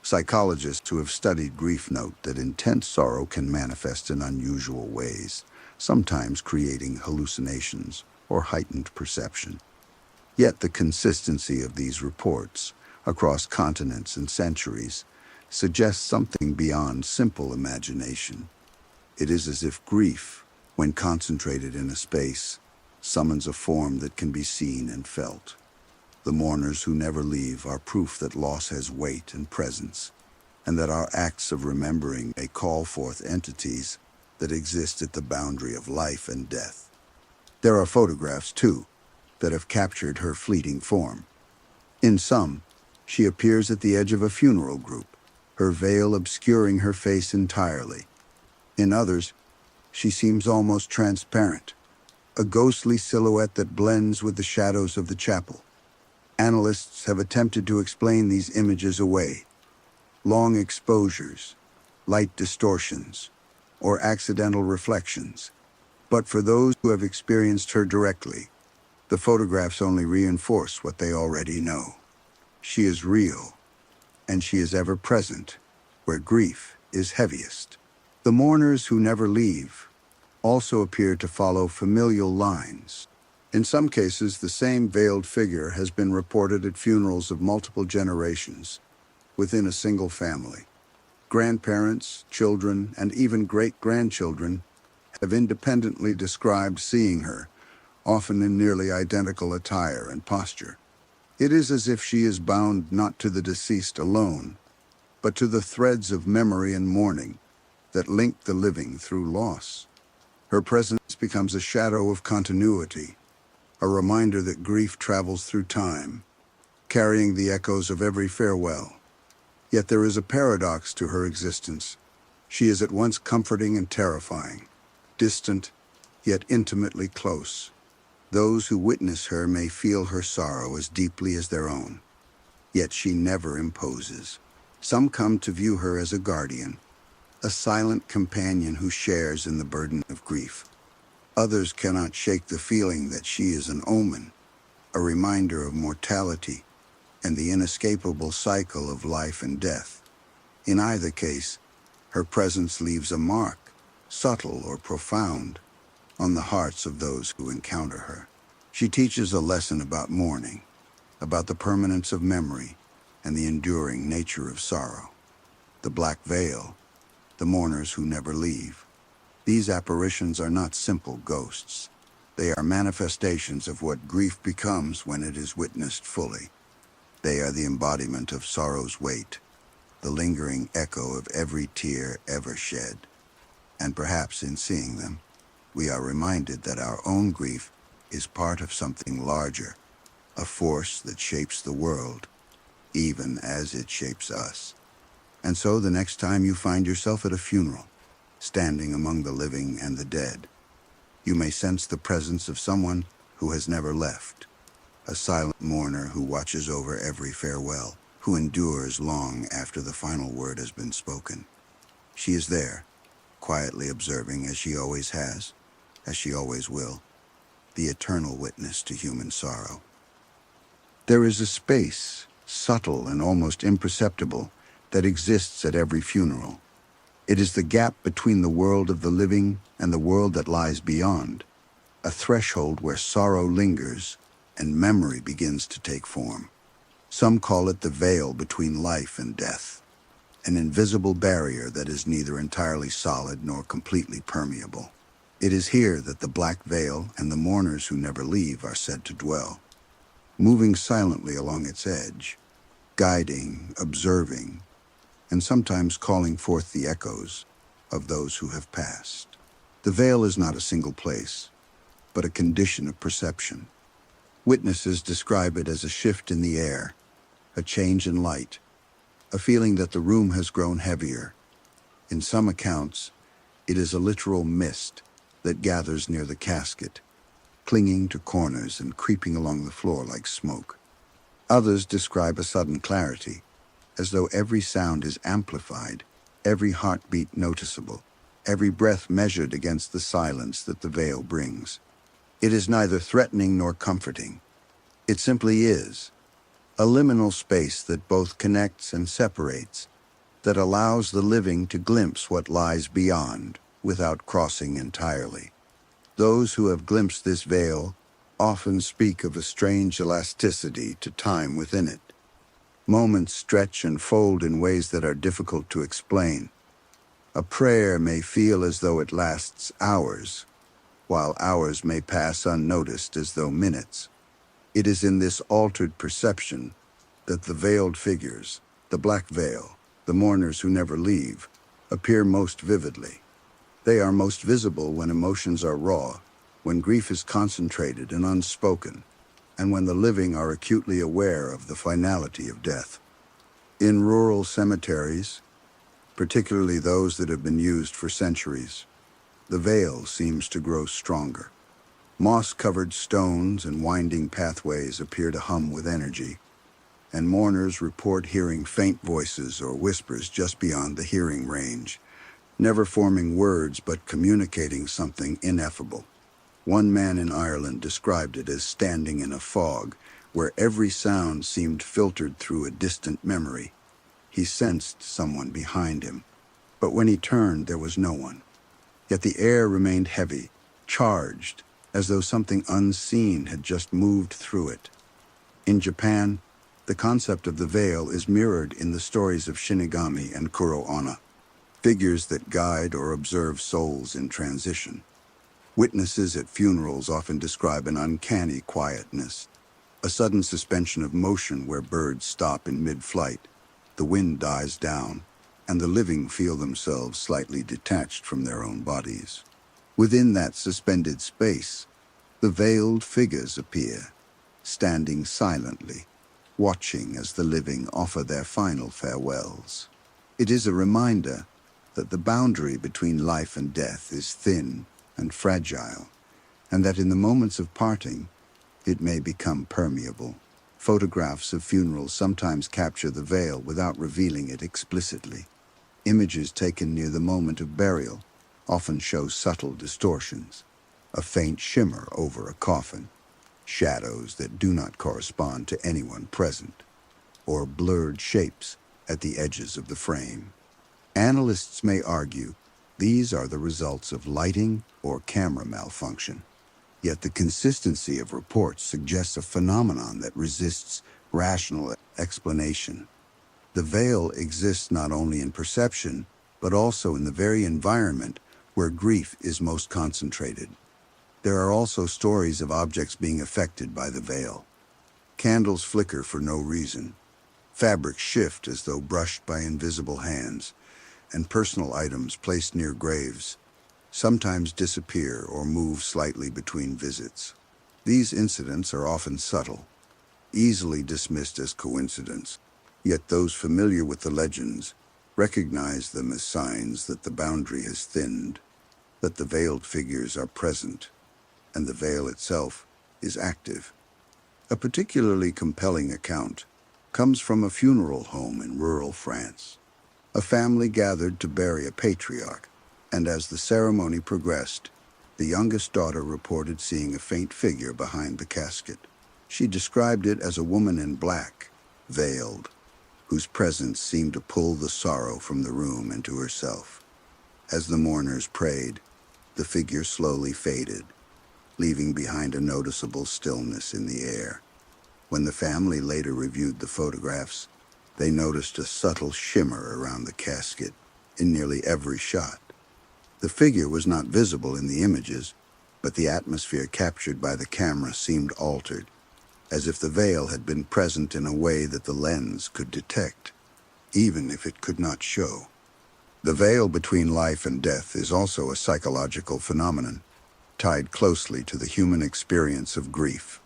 Psychologists who have studied grief note that intense sorrow can manifest in unusual ways, sometimes creating hallucinations or heightened perception. Yet the consistency of these reports, across continents and centuries, suggests something beyond simple imagination. It is as if grief, when concentrated in a space, summons a form that can be seen and felt. The mourners who never leave are proof that loss has weight and presence, and that our acts of remembering may call forth entities that exist at the boundary of life and death. There are photographs, too, that have captured her fleeting form. In some, she appears at the edge of a funeral group, her veil obscuring her face entirely. In others, she seems almost transparent, a ghostly silhouette that blends with the shadows of the chapel. Analysts have attempted to explain these images away. Long exposures, light distortions, or accidental reflections. But for those who have experienced her directly, the photographs only reinforce what they already know. She is real, and she is ever present, where grief is heaviest. The mourners who never leave also appear to follow familial lines. In some cases, the same veiled figure has been reported at funerals of multiple generations within a single family. Grandparents, children, and even great-grandchildren have independently described seeing her, often in nearly identical attire and posture. It is as if she is bound not to the deceased alone, but to the threads of memory and mourning that link the living through loss. Her presence becomes a shadow of continuity, a reminder that grief travels through time, carrying the echoes of every farewell. Yet there is a paradox to her existence. She is at once comforting and terrifying, distant, yet intimately close. Those who witness her may feel her sorrow as deeply as their own. Yet she never imposes. Some come to view her as a guardian, a silent companion who shares in the burden of grief. Others cannot shake the feeling that she is an omen, a reminder of mortality and the inescapable cycle of life and death. In either case, her presence leaves a mark, subtle or profound, on the hearts of those who encounter her. She teaches a lesson about mourning, about the permanence of memory and the enduring nature of sorrow. The black veil, the mourners who never leave. These apparitions are not simple ghosts. They are manifestations of what grief becomes when it is witnessed fully. They are the embodiment of sorrow's weight, the lingering echo of every tear ever shed. And perhaps in seeing them, we are reminded that our own grief is part of something larger, a force that shapes the world, even as it shapes us. And so the next time you find yourself at a funeral, standing among the living and the dead, you may sense the presence of someone who has never left, a silent mourner who watches over every farewell, who endures long after the final word has been spoken. She is there, quietly observing as she always has, as she always will, the eternal witness to human sorrow. There is a space, subtle and almost imperceptible, that exists at every funeral. It is the gap between the world of the living and the world that lies beyond, a threshold where sorrow lingers and memory begins to take form. Some call it the veil between life and death, an invisible barrier that is neither entirely solid nor completely permeable. It is here that the black veil and the mourners who never leave are said to dwell, moving silently along its edge, guiding, observing, and sometimes calling forth the echoes of those who have passed. The veil is not a single place, but a condition of perception. Witnesses describe it as a shift in the air, a change in light, a feeling that the room has grown heavier. In some accounts, it is a literal mist that gathers near the casket, clinging to corners and creeping along the floor like smoke. Others describe a sudden clarity, as though every sound is amplified, every heartbeat noticeable, every breath measured against the silence that the veil brings. It is neither threatening nor comforting. It simply is, a liminal space that both connects and separates, that allows the living to glimpse what lies beyond without crossing entirely. Those who have glimpsed this veil often speak of a strange elasticity to time within it. Moments stretch and fold in ways that are difficult to explain. A prayer may feel as though it lasts hours, while hours may pass unnoticed as though minutes. It is in this altered perception that the veiled figures, the black veil, the mourners who never leave, appear most vividly. They are most visible when emotions are raw, when grief is concentrated and unspoken, and when the living are acutely aware of the finality of death. In rural cemeteries, particularly those that have been used for centuries, the veil seems to grow stronger. Moss-covered stones and winding pathways appear to hum with energy, and mourners report hearing faint voices or whispers just beyond the hearing range, never forming words but communicating something ineffable. One man in Ireland described it as standing in a fog, where every sound seemed filtered through a distant memory. He sensed someone behind him, but when he turned, there was no one. Yet the air remained heavy, charged, as though something unseen had just moved through it. In Japan, the concept of the veil is mirrored in the stories of Shinigami and Kuro-onna, figures that guide or observe souls in transition. Witnesses at funerals often describe an uncanny quietness, a sudden suspension of motion where birds stop in mid-flight, the wind dies down, and the living feel themselves slightly detached from their own bodies. Within that suspended space, the veiled figures appear, standing silently, watching as the living offer their final farewells. It is a reminder that the boundary between life and death is thin and fragile, and that in the moments of parting, it may become permeable. Photographs of funerals sometimes capture the veil without revealing it explicitly. Images taken near the moment of burial often show subtle distortions, a faint shimmer over a coffin, shadows that do not correspond to anyone present, or blurred shapes at the edges of the frame. Analysts may argue these are the results of lighting or camera malfunction, yet the consistency of reports suggests a phenomenon that resists rational explanation. The veil exists not only in perception, but also in the very environment where grief is most concentrated. There are also stories of objects being affected by the veil. Candles flicker for no reason. Fabrics shift as though brushed by invisible hands, and personal items placed near graves sometimes disappear or move slightly between visits. These incidents are often subtle, easily dismissed as coincidence, yet those familiar with the legends recognize them as signs that the boundary has thinned, that the veiled figures are present, and the veil itself is active. A particularly compelling account comes from a funeral home in rural France. A family gathered to bury a patriarch, and as the ceremony progressed, the youngest daughter reported seeing a faint figure behind the casket. She described it as a woman in black, veiled, whose presence seemed to pull the sorrow from the room into herself. As the mourners prayed, the figure slowly faded, leaving behind a noticeable stillness in the air. When the family later reviewed the photographs, they noticed a subtle shimmer around the casket in nearly every shot. The figure was not visible in the images, but the atmosphere captured by the camera seemed altered, as if the veil had been present in a way that the lens could detect, even if it could not show. The veil between life and death is also a psychological phenomenon, tied closely to the human experience of grief.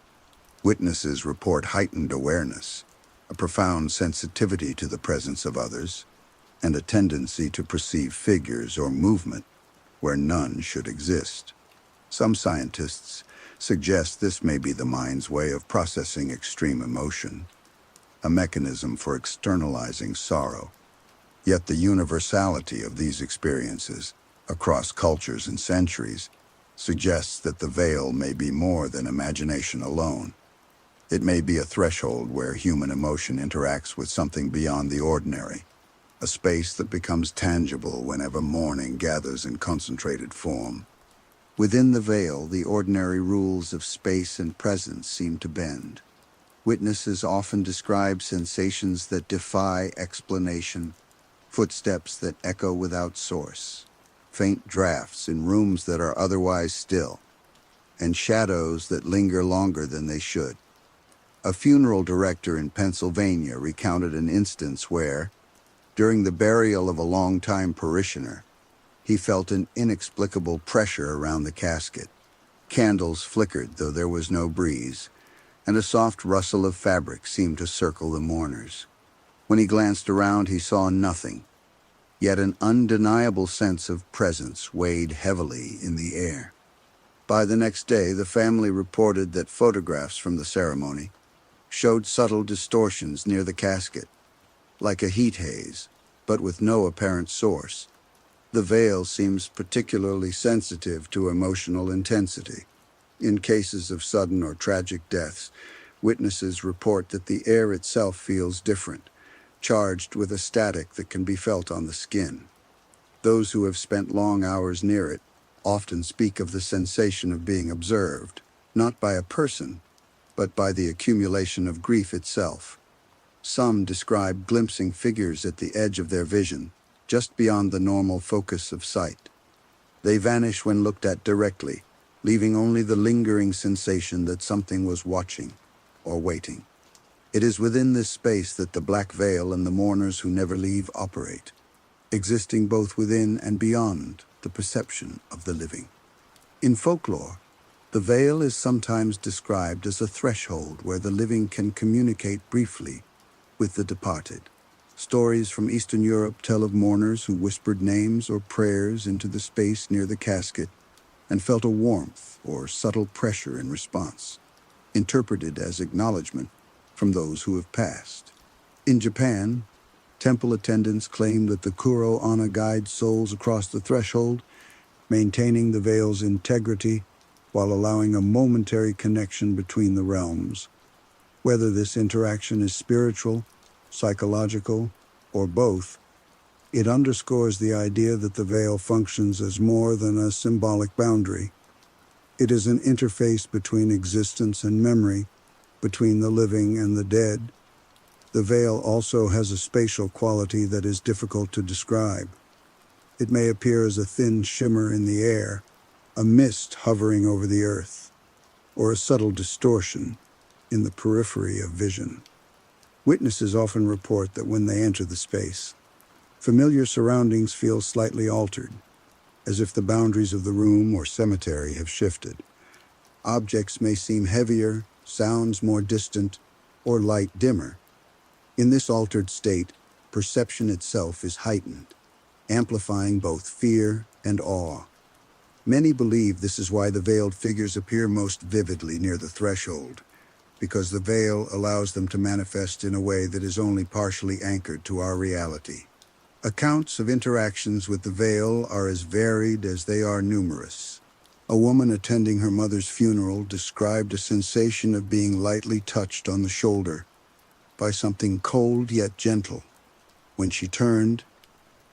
Witnesses report heightened awareness, a profound sensitivity to the presence of others, and a tendency to perceive figures or movement where none should exist. Some scientists suggest this may be the mind's way of processing extreme emotion, a mechanism for externalizing sorrow. Yet the universality of these experiences, across cultures and centuries, suggests that the veil may be more than imagination alone. It may be a threshold where human emotion interacts with something beyond the ordinary, a space that becomes tangible whenever mourning gathers in concentrated form. Within the veil, the ordinary rules of space and presence seem to bend. Witnesses often describe sensations that defy explanation, footsteps that echo without source, faint drafts in rooms that are otherwise still, and shadows that linger longer than they should. A funeral director in Pennsylvania recounted an instance where, during the burial of a longtime parishioner, he felt an inexplicable pressure around the casket. Candles flickered, though there was no breeze, and a soft rustle of fabric seemed to circle the mourners. When he glanced around, he saw nothing, yet an undeniable sense of presence weighed heavily in the air. By the next day, the family reported that photographs from the ceremony showed subtle distortions near the casket, like a heat haze, but with no apparent source. The veil seems particularly sensitive to emotional intensity. In cases of sudden or tragic deaths, witnesses report that the air itself feels different, charged with a static that can be felt on the skin. Those who have spent long hours near it often speak of the sensation of being observed, not by a person, but by the accumulation of grief itself. Some describe glimpsing figures at the edge of their vision, just beyond the normal focus of sight. They vanish when looked at directly, leaving only the lingering sensation that something was watching or waiting. It is within this space that the black veil and the mourners who never leave operate, existing both within and beyond the perception of the living. In folklore, the veil is sometimes described as a threshold where the living can communicate briefly with the departed. Stories from Eastern Europe tell of mourners who whispered names or prayers into the space near the casket and felt a warmth or subtle pressure in response, interpreted as acknowledgement from those who have passed. In Japan, temple attendants claim that the Kuro-ana guides souls across the threshold, maintaining the veil's integrity while allowing a momentary connection between the realms. Whether this interaction is spiritual, psychological, or both, it underscores the idea that the veil functions as more than a symbolic boundary. It is an interface between existence and memory, between the living and the dead. The veil also has a spatial quality that is difficult to describe. It may appear as a thin shimmer in the air, a mist hovering over the earth, or a subtle distortion in the periphery of vision. Witnesses often report that when they enter the space, familiar surroundings feel slightly altered, as if the boundaries of the room or cemetery have shifted. Objects may seem heavier, sounds more distant, or light dimmer. In this altered state, perception itself is heightened, amplifying both fear and awe. Many believe this is why the veiled figures appear most vividly near the threshold, because the veil allows them to manifest in a way that is only partially anchored to our reality. Accounts of interactions with the veil are as varied as they are numerous. A woman attending her mother's funeral described a sensation of being lightly touched on the shoulder by something cold yet gentle. When she turned,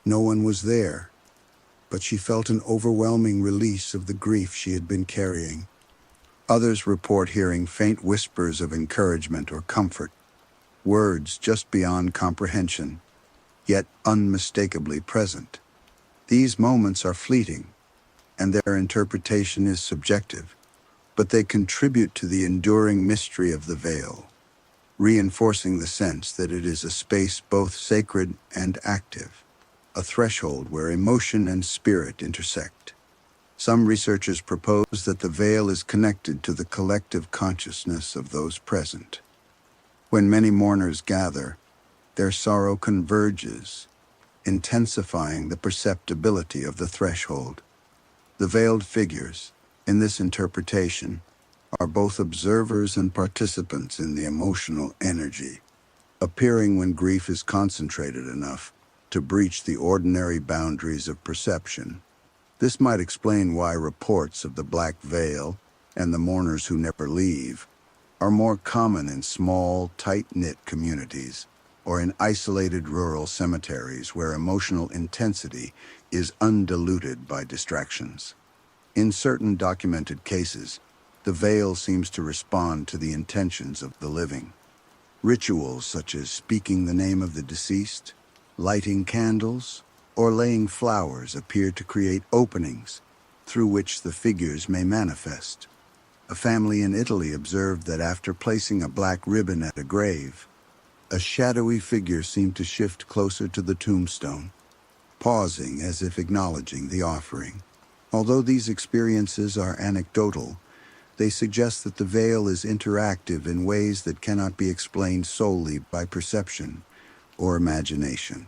no one was there, but she felt an overwhelming release of the grief she had been carrying. Others report hearing faint whispers of encouragement or comfort, words just beyond comprehension, yet unmistakably present. These moments are fleeting, and their interpretation is subjective, but they contribute to the enduring mystery of the veil, reinforcing the sense that it is a space both sacred and active, a threshold where emotion and spirit intersect. Some researchers propose that the veil is connected to the collective consciousness of those present. When many mourners gather, their sorrow converges, intensifying the perceptibility of the threshold. The veiled figures, in this interpretation, are both observers and participants in the emotional energy, appearing when grief is concentrated enough to breach the ordinary boundaries of perception. This might explain why reports of the black veil and the mourners who never leave are more common in small, tight-knit communities or in isolated rural cemeteries where emotional intensity is undiluted by distractions. In certain documented cases, the veil seems to respond to the intentions of the living. Rituals such as speaking the name of the deceased, lighting candles, or laying flowers appear to create openings through which the figures may manifest. A family in Italy observed that after placing a black ribbon at a grave, a shadowy figure seemed to shift closer to the tombstone, pausing as if acknowledging the offering. Although these experiences are anecdotal, they suggest that the veil is interactive in ways that cannot be explained solely by perception or imagination.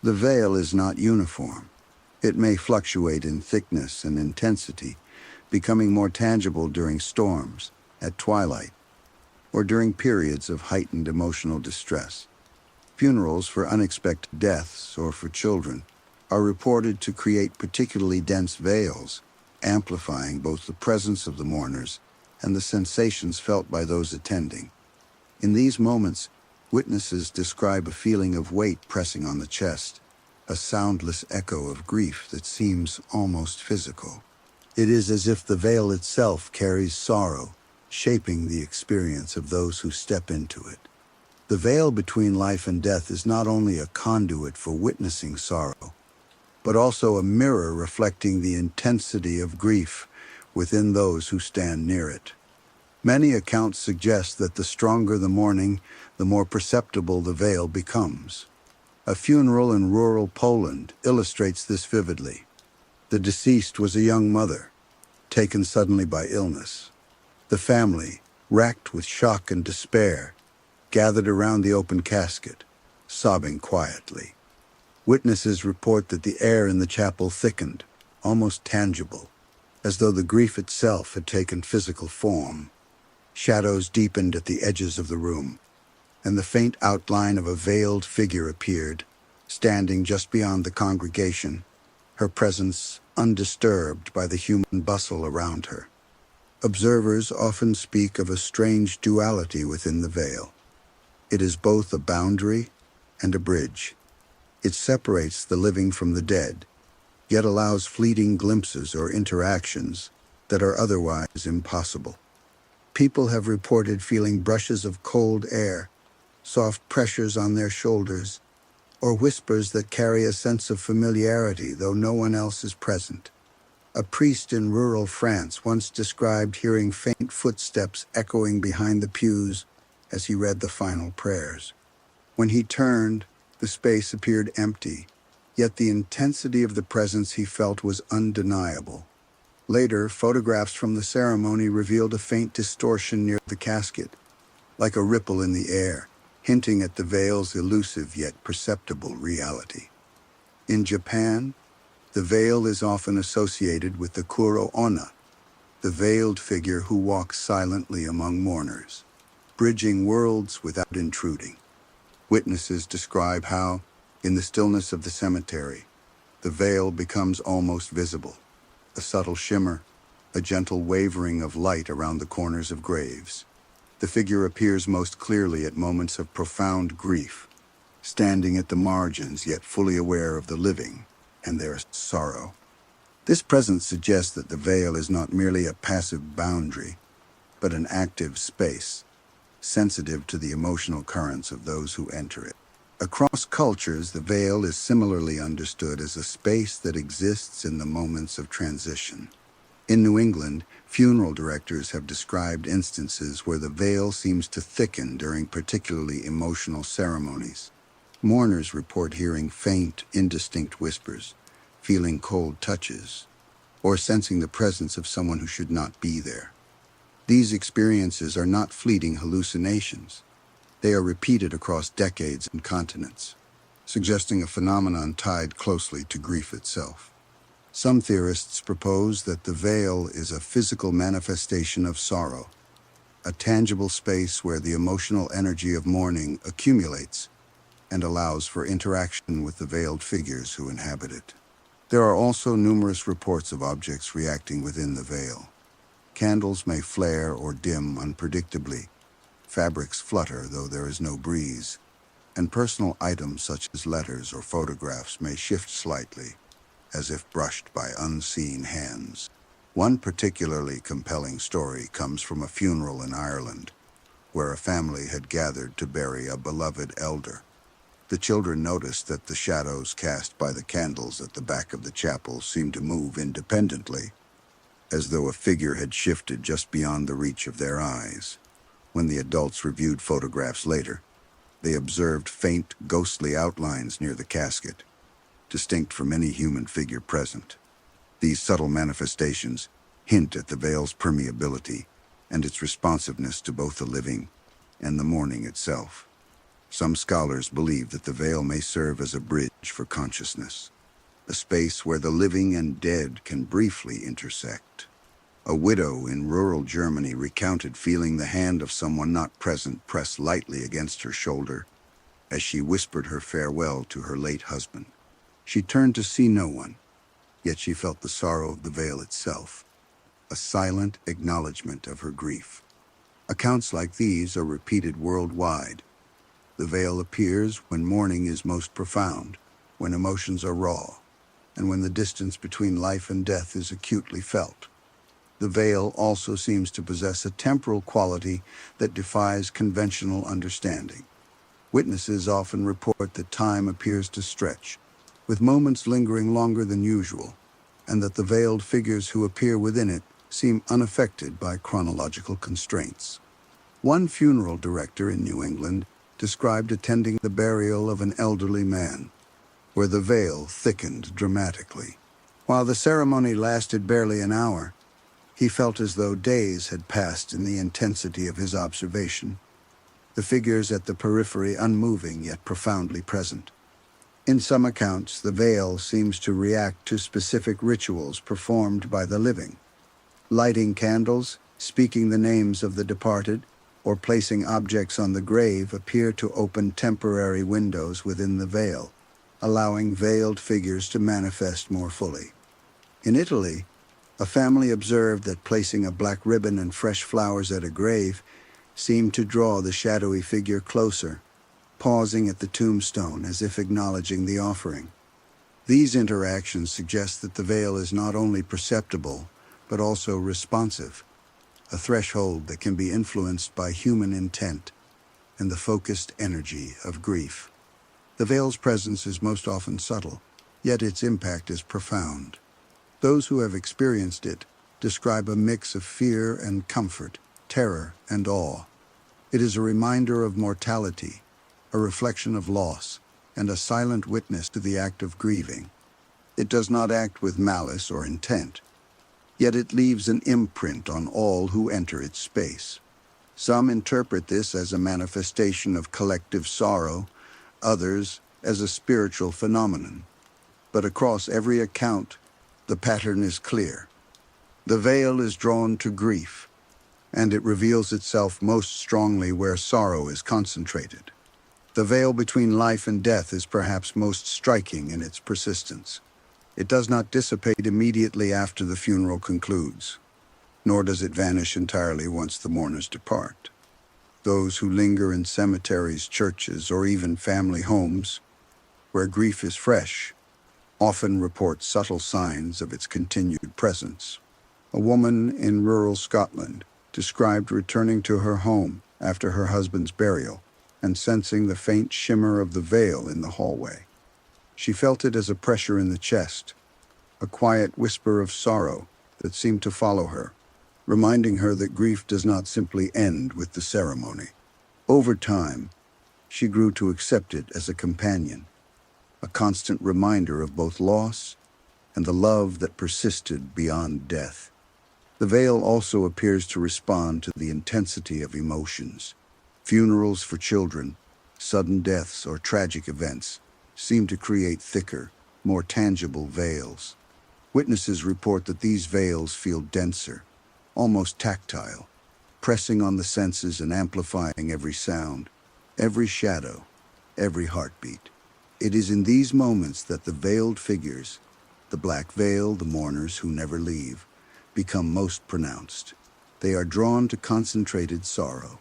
The veil is not uniform. It may fluctuate in thickness and intensity, becoming more tangible during storms, at twilight, or during periods of heightened emotional distress. Funerals for unexpected deaths or for children are reported to create particularly dense veils, amplifying both the presence of the mourners and the sensations felt by those attending. In these moments, witnesses describe a feeling of weight pressing on the chest, a soundless echo of grief that seems almost physical. It is as if the veil itself carries sorrow, shaping the experience of those who step into it. The veil between life and death is not only a conduit for witnessing sorrow, but also a mirror reflecting the intensity of grief within those who stand near it. Many accounts suggest that the stronger the mourning, the more perceptible the veil becomes. A funeral in rural Poland illustrates this vividly. The deceased was a young mother, taken suddenly by illness. The family, racked with shock and despair, gathered around the open casket, sobbing quietly. Witnesses report that the air in the chapel thickened, almost tangible, as though the grief itself had taken physical form. Shadows deepened at the edges of the room, and the faint outline of a veiled figure appeared, standing just beyond the congregation, her presence undisturbed by the human bustle around her. Observers often speak of a strange duality within the veil. It is both a boundary and a bridge. It separates the living from the dead, yet allows fleeting glimpses or interactions that are otherwise impossible. People have reported feeling brushes of cold air, soft pressures on their shoulders, or whispers that carry a sense of familiarity though no one else is present. A priest in rural France once described hearing faint footsteps echoing behind the pews as he read the final prayers. When he turned, the space appeared empty, yet the intensity of the presence he felt was undeniable. Later, photographs from the ceremony revealed a faint distortion near the casket, like a ripple in the air, hinting at the veil's elusive yet perceptible reality. In Japan, the veil is often associated with the kuro-onna, the veiled figure who walks silently among mourners, bridging worlds without intruding. Witnesses describe how, in the stillness of the cemetery, the veil becomes almost visible, a subtle shimmer, a gentle wavering of light around the corners of graves. The figure appears most clearly at moments of profound grief, standing at the margins yet fully aware of the living and their sorrow. This presence suggests that the veil is not merely a passive boundary, but an active space, sensitive to the emotional currents of those who enter it. Across cultures, the veil is similarly understood as a space that exists in the moments of transition. In New England, funeral directors have described instances where the veil seems to thicken during particularly emotional ceremonies. Mourners report hearing faint, indistinct whispers, feeling cold touches, or sensing the presence of someone who should not be there. These experiences are not fleeting hallucinations. They are repeated across decades and continents, suggesting a phenomenon tied closely to grief itself. Some theorists propose that the veil is a physical manifestation of sorrow, a tangible space where the emotional energy of mourning accumulates and allows for interaction with the veiled figures who inhabit it. There are also numerous reports of objects reacting within the veil. Candles may flare or dim unpredictably, fabrics flutter though there is no breeze, and personal items such as letters or photographs may shift slightly, as if brushed by unseen hands. One particularly compelling story comes from a funeral in Ireland, where a family had gathered to bury a beloved elder. The children noticed that the shadows cast by the candles at the back of the chapel seemed to move independently, as though a figure had shifted just beyond the reach of their eyes. When the adults reviewed photographs later, they observed faint, ghostly outlines near the casket, distinct from any human figure present. These subtle manifestations hint at the veil's permeability and its responsiveness to both the living and the mourning itself. Some scholars believe that the veil may serve as a bridge for consciousness, a space where the living and dead can briefly intersect. A widow in rural Germany recounted feeling the hand of someone not present press lightly against her shoulder as she whispered her farewell to her late husband. She turned to see no one, yet she felt the sorrow of the veil itself, a silent acknowledgement of her grief. Accounts like these are repeated worldwide. The veil appears when mourning is most profound, when emotions are raw, and when the distance between life and death is acutely felt. The veil also seems to possess a temporal quality that defies conventional understanding. Witnesses often report that time appears to stretch, with moments lingering longer than usual, and that the veiled figures who appear within it seem unaffected by chronological constraints. One funeral director in New England described attending the burial of an elderly man, where the veil thickened dramatically. While the ceremony lasted barely an hour, he felt as though days had passed in the intensity of his observation, the figures at the periphery unmoving yet profoundly present. In some accounts, the veil seems to react to specific rituals performed by the living. Lighting candles, speaking the names of the departed, or placing objects on the grave appear to open temporary windows within the veil, allowing veiled figures to manifest more fully. In Italy, a family observed that placing a black ribbon and fresh flowers at a grave seemed to draw the shadowy figure closer, pausing at the tombstone as if acknowledging the offering. These interactions suggest that the veil is not only perceptible, but also responsive, a threshold that can be influenced by human intent and the focused energy of grief. The veil's presence is most often subtle, yet its impact is profound. Those who have experienced it describe a mix of fear and comfort, terror and awe. It is a reminder of mortality, a reflection of loss, and a silent witness to the act of grieving. It does not act with malice or intent, yet it leaves an imprint on all who enter its space. Some interpret this as a manifestation of collective sorrow, others as a spiritual phenomenon. But across every account, the pattern is clear. The veil is drawn to grief, and it reveals itself most strongly where sorrow is concentrated. The veil between life and death is perhaps most striking in its persistence. It does not dissipate immediately after the funeral concludes, nor does it vanish entirely once the mourners depart. Those who linger in cemeteries, churches, or even family homes, where grief is fresh, often report subtle signs of its continued presence. A woman in rural Scotland described returning to her home after her husband's burial and sensing the faint shimmer of the veil in the hallway. She felt it as a pressure in the chest, a quiet whisper of sorrow that seemed to follow her, reminding her that grief does not simply end with the ceremony. Over time, she grew to accept it as a companion, a constant reminder of both loss and the love that persisted beyond death. The veil also appears to respond to the intensity of emotions. Funerals for children, sudden deaths, or tragic events seem to create thicker, more tangible veils. Witnesses report that these veils feel denser, almost tactile, pressing on the senses and amplifying every sound, every shadow, every heartbeat. It is in these moments that the veiled figures, the black veil, the mourners who never leave, become most pronounced. They are drawn to concentrated sorrow,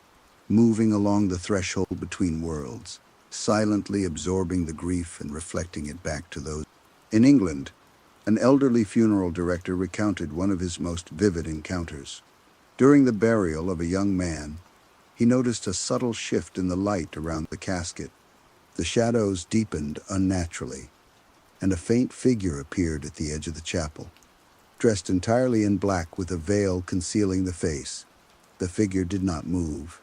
moving along the threshold between worlds, silently absorbing the grief and reflecting it back to those. In England, an elderly funeral director recounted one of his most vivid encounters. During the burial of a young man, he noticed a subtle shift in the light around the casket. The shadows deepened unnaturally, and a faint figure appeared at the edge of the chapel. Dressed entirely in black with a veil concealing the face, the figure did not move,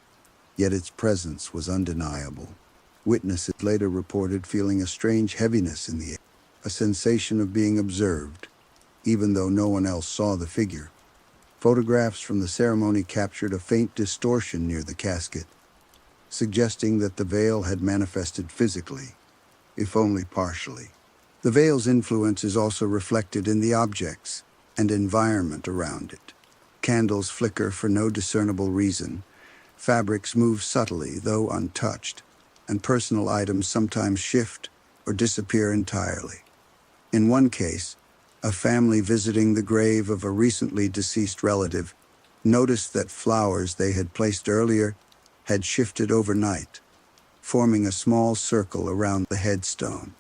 yet its presence was undeniable. Witnesses later reported feeling a strange heaviness in the air, a sensation of being observed, even though no one else saw the figure. Photographs from the ceremony captured a faint distortion near the casket, suggesting that the veil had manifested physically, if only partially. The veil's influence is also reflected in the objects and environment around it. Candles flicker for no discernible reason, fabrics move subtly, though untouched, and personal items sometimes shift or disappear entirely. In one case, a family visiting the grave of a recently deceased relative noticed that flowers they had placed earlier had shifted overnight, forming a small circle around the headstone.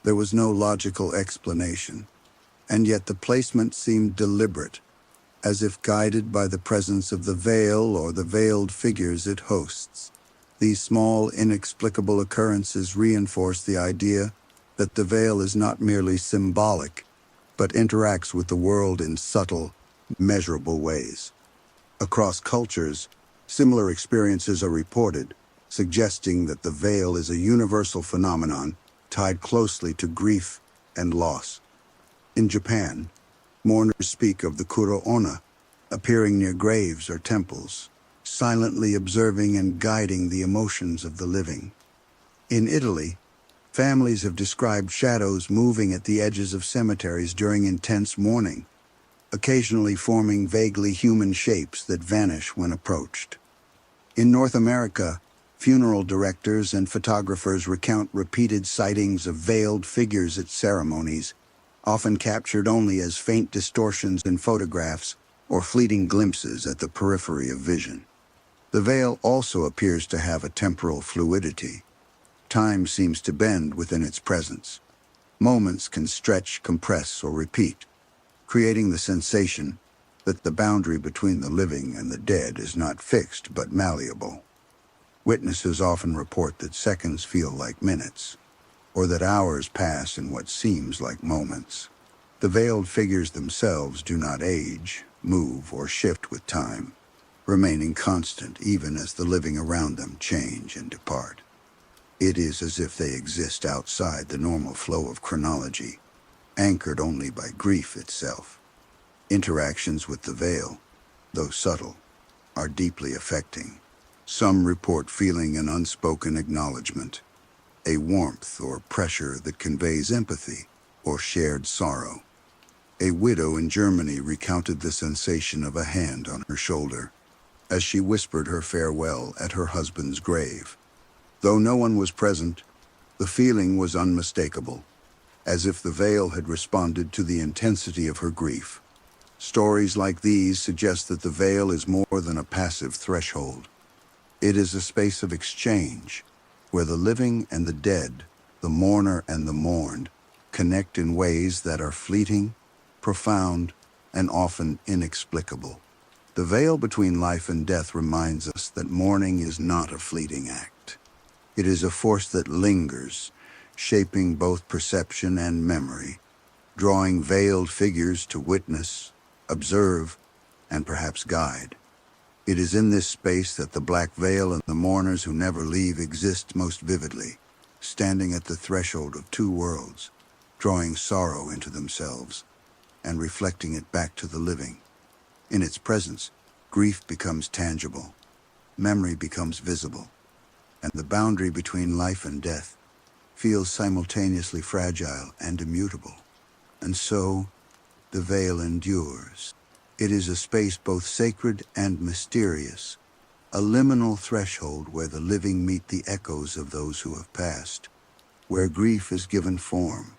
There was no logical explanation, and yet the placement seemed deliberate, as if guided by the presence of the veil or the veiled figures it hosts. These small, inexplicable occurrences reinforce the idea that the veil is not merely symbolic, but interacts with the world in subtle, measurable ways. Across cultures, similar experiences are reported, suggesting that the veil is a universal phenomenon tied closely to grief and loss. In Japan, mourners speak of the kuro-onna appearing near graves or temples, silently observing and guiding the emotions of the living. In Italy, families have described shadows moving at the edges of cemeteries during intense mourning, occasionally forming vaguely human shapes that vanish when approached. In North America, funeral directors and photographers recount repeated sightings of veiled figures at ceremonies, often captured only as faint distortions in photographs or fleeting glimpses at the periphery of vision. The veil also appears to have a temporal fluidity. Time seems to bend within its presence. Moments can stretch, compress, or repeat, creating the sensation that the boundary between the living and the dead is not fixed but malleable. Witnesses often report that seconds feel like minutes, or that hours pass in what seems like moments. The veiled figures themselves do not age, move, or shift with time, remaining constant even as the living around them change and depart. It is as if they exist outside the normal flow of chronology, anchored only by grief itself. Interactions with the veil, though subtle, are deeply affecting. Some report feeling an unspoken acknowledgement, a warmth or pressure that conveys empathy or shared sorrow. A widow in Germany recounted the sensation of a hand on her shoulder as she whispered her farewell at her husband's grave. Though no one was present, the feeling was unmistakable, as if the veil had responded to the intensity of her grief. Stories like these suggest that the veil is more than a passive threshold. It is a space of exchange, where the living and the dead, the mourner and the mourned, connect in ways that are fleeting, profound, and often inexplicable. The veil between life and death reminds us that mourning is not a fleeting act. It is a force that lingers, shaping both perception and memory, drawing veiled figures to witness, observe, and perhaps guide. It is in this space that the black veil and the mourners who never leave exist most vividly, standing at the threshold of two worlds, drawing sorrow into themselves and reflecting it back to the living. In its presence, grief becomes tangible, memory becomes visible, and the boundary between life and death feels simultaneously fragile and immutable. And so, the veil endures. It is a space both sacred and mysterious, a liminal threshold where the living meet the echoes of those who have passed, where grief is given form,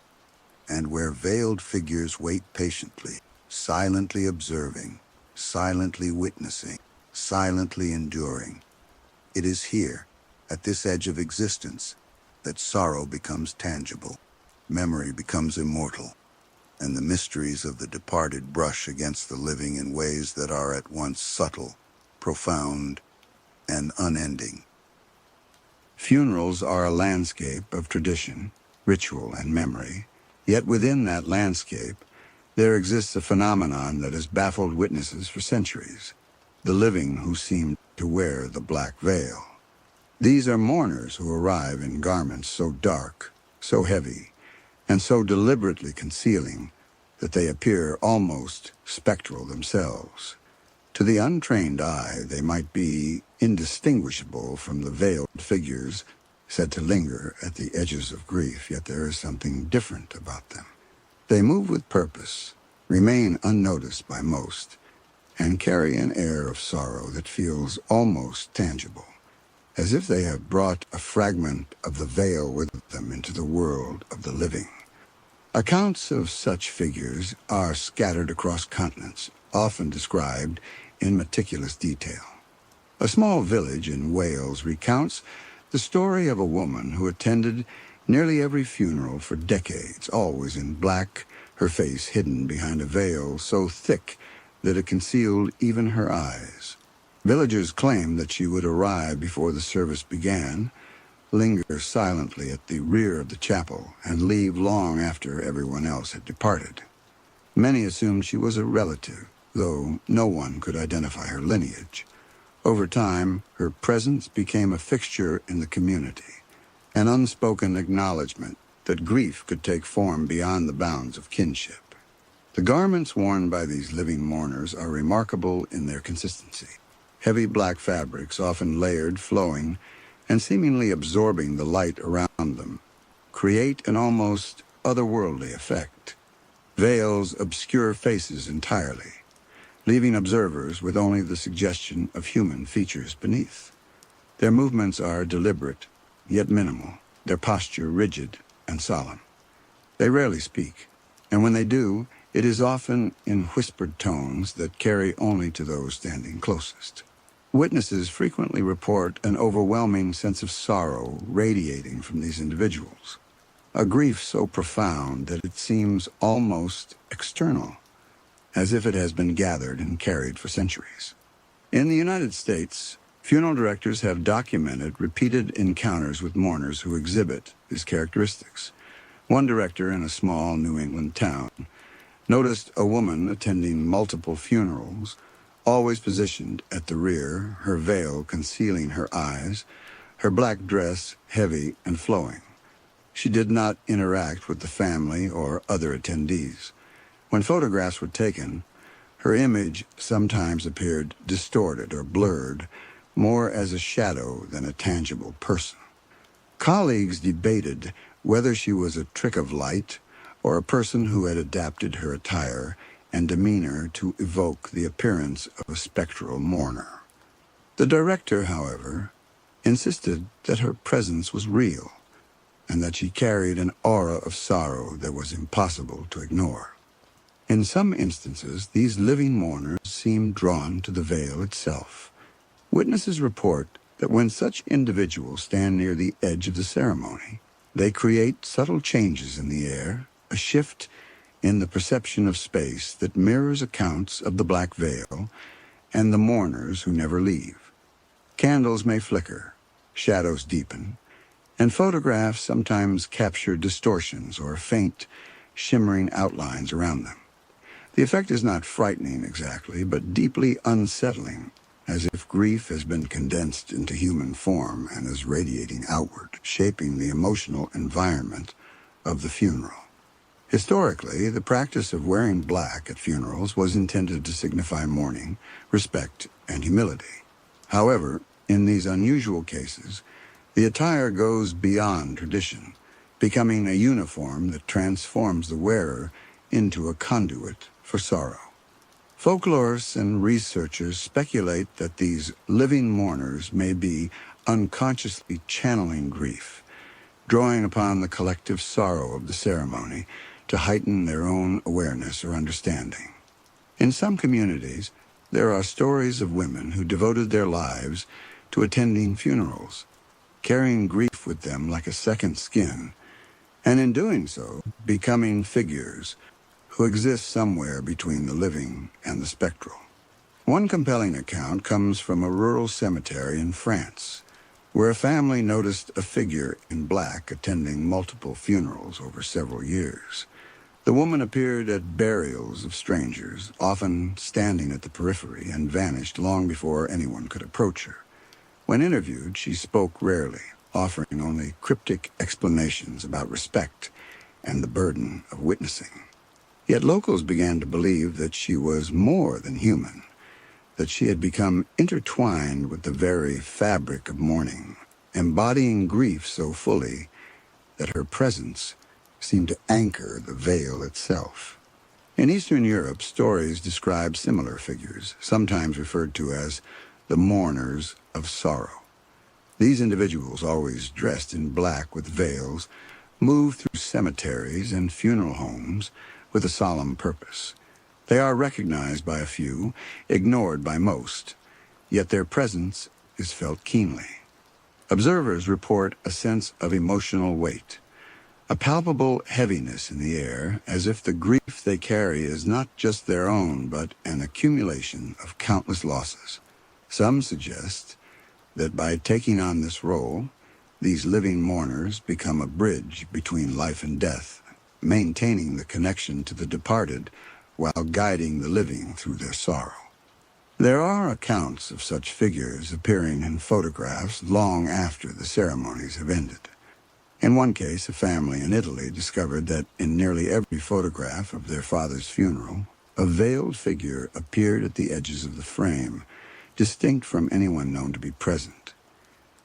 and where veiled figures wait patiently, silently observing, silently witnessing, silently enduring. It is here, at this edge of existence, that sorrow becomes tangible, memory becomes immortal, and the mysteries of the departed brush against the living in ways that are at once subtle, profound, and unending. Funerals are a landscape of tradition, ritual, and memory, yet within that landscape, there exists a phenomenon that has baffled witnesses for centuries, the living who seem to wear the black veil. These are mourners who arrive in garments so dark, so heavy, and so deliberately concealing that they appear almost spectral themselves. To the untrained eye, they might be indistinguishable from the veiled figures said to linger at the edges of grief, yet there is something different about them. They move with purpose, remain unnoticed by most, and carry an air of sorrow that feels almost tangible, as if they have brought a fragment of the veil with them into the world of the living. Accounts of such figures are scattered across continents, often described in meticulous detail. A small village in Wales recounts the story of a woman who attended nearly every funeral for decades, always in black, her face hidden behind a veil so thick that it concealed even her eyes. Villagers claimed that she would arrive before the service began, linger silently at the rear of the chapel, and leave long after everyone else had departed. Many assumed she was a relative, though no one could identify her lineage. Over time, her presence became a fixture in the community, an unspoken acknowledgement that grief could take form beyond the bounds of kinship. The garments worn by these living mourners are remarkable in their consistency. Heavy black fabrics, often layered, flowing, and seemingly absorbing the light around them, create an almost otherworldly effect. Veils obscure faces entirely, leaving observers with only the suggestion of human features beneath. Their movements are deliberate, yet minimal, their posture rigid and solemn. They rarely speak, and when they do, it is often in whispered tones that carry only to those standing closest. Witnesses frequently report an overwhelming sense of sorrow radiating from these individuals, a grief so profound that it seems almost external, as if it has been gathered and carried for centuries. In the United States, funeral directors have documented repeated encounters with mourners who exhibit these characteristics. One director in a small New England town noticed a woman attending multiple funerals, always positioned at the rear, her veil concealing her eyes, her black dress heavy and flowing. She did not interact with the family or other attendees. When photographs were taken, her image sometimes appeared distorted or blurred, more as a shadow than a tangible person. Colleagues debated whether she was a trick of light or a person who had adapted her attire and demeanor to evoke the appearance of a spectral mourner. The director, however, insisted that her presence was real and that she carried an aura of sorrow that was impossible to ignore. In some instances, these living mourners seemed drawn to the veil itself. Witnesses report that when such individuals stand near the edge of the ceremony, they create subtle changes in the air, a shift in the perception of space that mirrors accounts of the black veil and the mourners who never leave. Candles may flicker, shadows deepen, and photographs sometimes capture distortions or faint, shimmering outlines around them. The effect is not frightening exactly, but deeply unsettling, as if grief has been condensed into human form and is radiating outward, shaping the emotional environment of the funeral. Historically, the practice of wearing black at funerals was intended to signify mourning, respect, and humility. However, in these unusual cases, the attire goes beyond tradition, becoming a uniform that transforms the wearer into a conduit for sorrow. Folklorists and researchers speculate that these living mourners may be unconsciously channeling grief, drawing upon the collective sorrow of the ceremony to heighten their own awareness or understanding. In some communities, there are stories of women who devoted their lives to attending funerals, carrying grief with them like a second skin, and in doing so, becoming figures who exist somewhere between the living and the spectral. One compelling account comes from a rural cemetery in France, where a family noticed a figure in black attending multiple funerals over several years. The woman appeared at burials of strangers, often standing at the periphery, and vanished long before anyone could approach her. When interviewed, she spoke rarely, offering only cryptic explanations about respect and the burden of witnessing. Yet locals began to believe that she was more than human, that she had become intertwined with the very fabric of mourning, embodying grief so fully that her presence seemed to anchor the veil itself. In Eastern Europe, stories describe similar figures, sometimes referred to as the mourners of sorrow. These individuals, always dressed in black with veils, move through cemeteries and funeral homes with a solemn purpose. They are recognized by a few, ignored by most, yet their presence is felt keenly. Observers report a sense of emotional weight, a palpable heaviness in the air, as if the grief they carry is not just their own, but an accumulation of countless losses. Some suggest that by taking on this role, these living mourners become a bridge between life and death, maintaining the connection to the departed while guiding the living through their sorrow. There are accounts of such figures appearing in photographs long after the ceremonies have ended. In one case, a family in Italy discovered that in nearly every photograph of their father's funeral, a veiled figure appeared at the edges of the frame, distinct from anyone known to be present.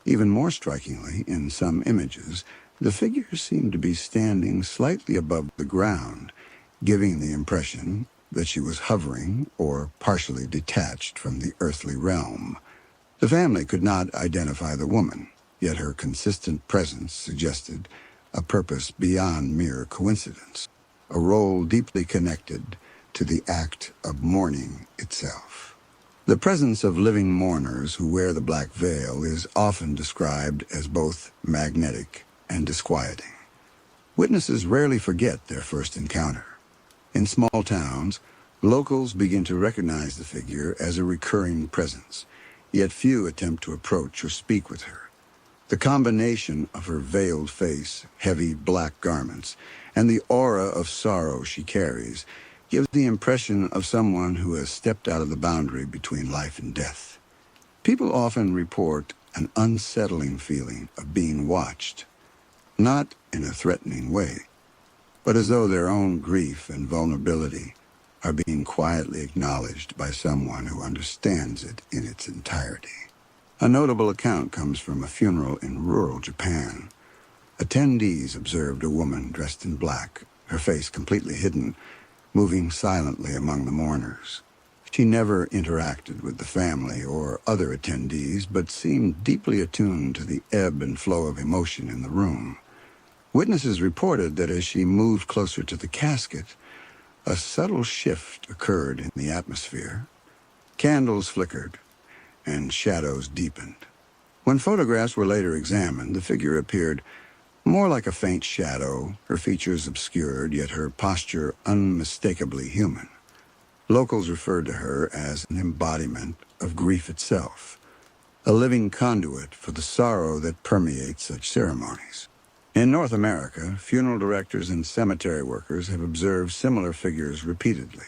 Even more strikingly, in some images, the figure seemed to be standing slightly above the ground, giving the impression that she was hovering or partially detached from the earthly realm. The family could not identify the woman, yet her consistent presence suggested a purpose beyond mere coincidence, a role deeply connected to the act of mourning itself. The presence of living mourners who wear the black veil is often described as both magnetic and disquieting. Witnesses rarely forget their first encounter. In small towns, locals begin to recognize the figure as a recurring presence, yet few attempt to approach or speak with her. The combination of her veiled face, heavy black garments, and the aura of sorrow she carries gives the impression of someone who has stepped out of the boundary between life and death. People often report an unsettling feeling of being watched, not in a threatening way, but as though their own grief and vulnerability are being quietly acknowledged by someone who understands it in its entirety. A notable account comes from a funeral in rural Japan. Attendees observed a woman dressed in black, her face completely hidden, moving silently among the mourners. She never interacted with the family or other attendees, but seemed deeply attuned to the ebb and flow of emotion in the room. Witnesses reported that as she moved closer to the casket, a subtle shift occurred in the atmosphere. Candles flickered, and shadows deepened. When photographs were later examined, the figure appeared more like a faint shadow, her features obscured, yet her posture unmistakably human. Locals referred to her as an embodiment of grief itself, a living conduit for the sorrow that permeates such ceremonies. In North America, funeral directors and cemetery workers have observed similar figures repeatedly.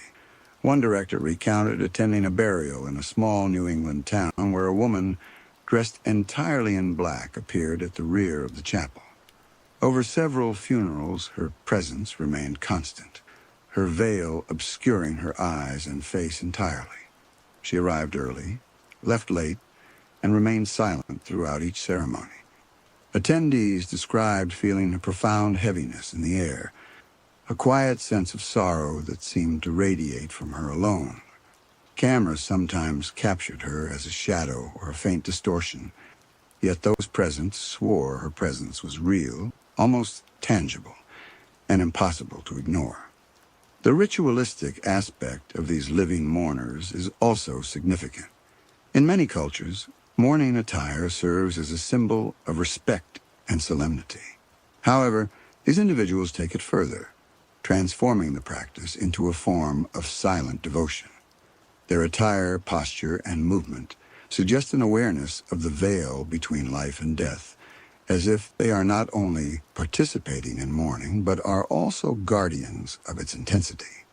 One director recounted attending a burial in a small New England town where a woman dressed entirely in black appeared at the rear of the chapel. Over several funerals, her presence remained constant, her veil obscuring her eyes and face entirely. She arrived early, left late, and remained silent throughout each ceremony. Attendees described feeling a profound heaviness in the air, a quiet sense of sorrow that seemed to radiate from her alone. Cameras sometimes captured her as a shadow or a faint distortion, yet those present swore her presence was real, almost tangible, and impossible to ignore. The ritualistic aspect of these living mourners is also significant. In many cultures, mourning attire serves as a symbol of respect and solemnity. However, these individuals take it further, transforming the practice into a form of silent devotion. Their attire, posture, and movement suggest an awareness of the veil between life and death, as if they are not only participating in mourning, but are also guardians of its intensity.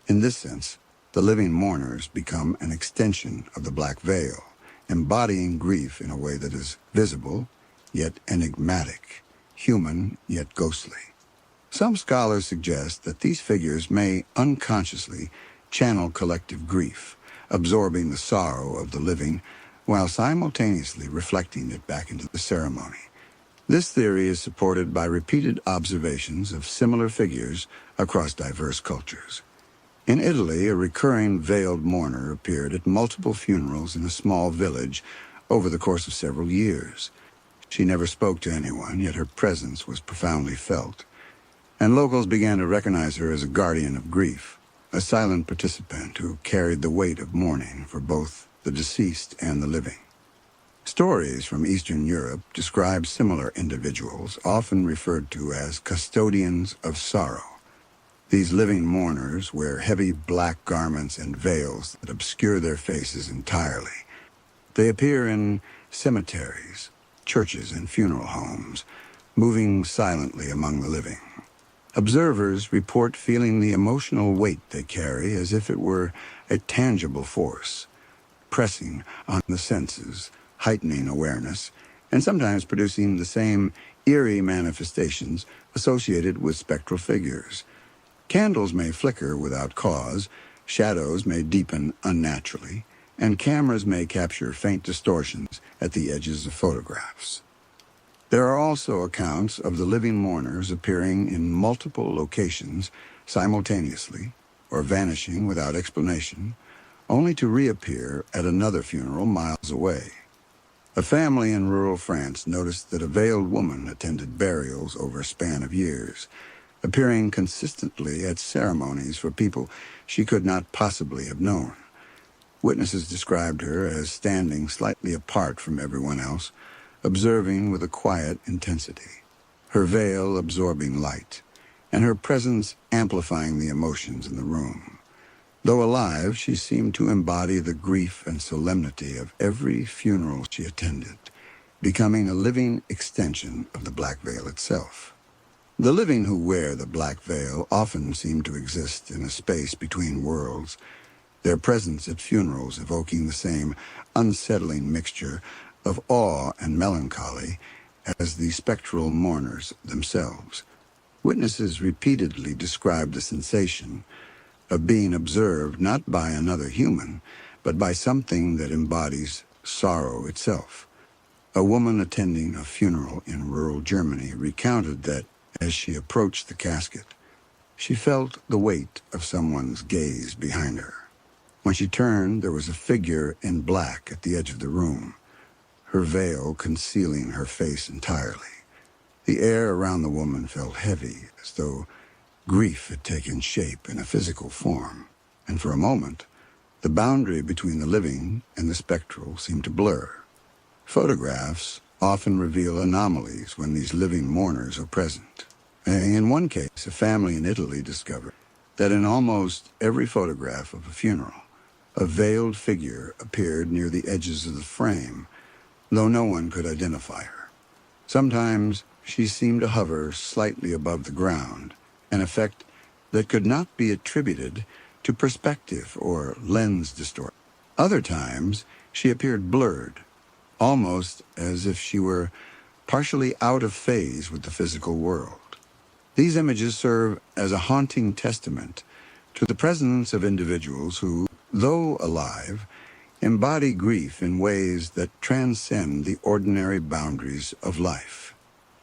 In this sense, the living mourners become an extension of the black veil, embodying grief in a way that is visible, yet enigmatic, human, yet ghostly. Some scholars suggest that these figures may unconsciously channel collective grief, absorbing the sorrow of the living while simultaneously reflecting it back into the ceremony. This theory is supported by repeated observations of similar figures across diverse cultures. In Italy, a recurring veiled mourner appeared at multiple funerals in a small village over the course of several years. She never spoke to anyone, yet her presence was profoundly felt, and locals began to recognize her as a guardian of grief, a silent participant who carried the weight of mourning for both the deceased and the living. Stories from Eastern Europe describe similar individuals, often referred to as custodians of sorrow. These living mourners wear heavy black garments and veils that obscure their faces entirely. They appear in cemeteries, churches, and funeral homes, moving silently among the living. Observers report feeling the emotional weight they carry as if it were a tangible force, pressing on the senses, heightening awareness, and sometimes producing the same eerie manifestations associated with spectral figures. Candles may flicker without cause, shadows may deepen unnaturally, and cameras may capture faint distortions at the edges of photographs. There are also accounts of the living mourners appearing in multiple locations simultaneously or vanishing without explanation, only to reappear at another funeral miles away. A family in rural France noticed that a veiled woman attended burials over a span of years, appearing consistently at ceremonies for people she could not possibly have known. Witnesses described her as standing slightly apart from everyone else, observing with a quiet intensity, her veil absorbing light, and her presence amplifying the emotions in the room. Though alive, she seemed to embody the grief and solemnity of every funeral she attended, becoming a living extension of the black veil itself. The living who wear the black veil often seem to exist in a space between worlds, their presence at funerals evoking the same unsettling mixture of awe and melancholy as the spectral mourners themselves. Witnesses repeatedly described the sensation of being observed not by another human, but by something that embodies sorrow itself. A woman attending a funeral in rural Germany recounted that as she approached the casket, she felt the weight of someone's gaze behind her. When she turned, there was a figure in black at the edge of the room, her veil concealing her face entirely. The air around the woman felt heavy, as though grief had taken shape in a physical form, and for a moment, the boundary between the living and the spectral seemed to blur. Photographs often reveal anomalies when these living mourners are present. In one case, a family in Italy discovered that in almost every photograph of a funeral, a veiled figure appeared near the edges of the frame, though no one could identify her. Sometimes she seemed to hover slightly above the ground, an effect that could not be attributed to perspective or lens distortion. Other times, she appeared blurred, almost as if she were partially out of phase with the physical world. These images serve as a haunting testament to the presence of individuals who, though alive, embody grief in ways that transcend the ordinary boundaries of life.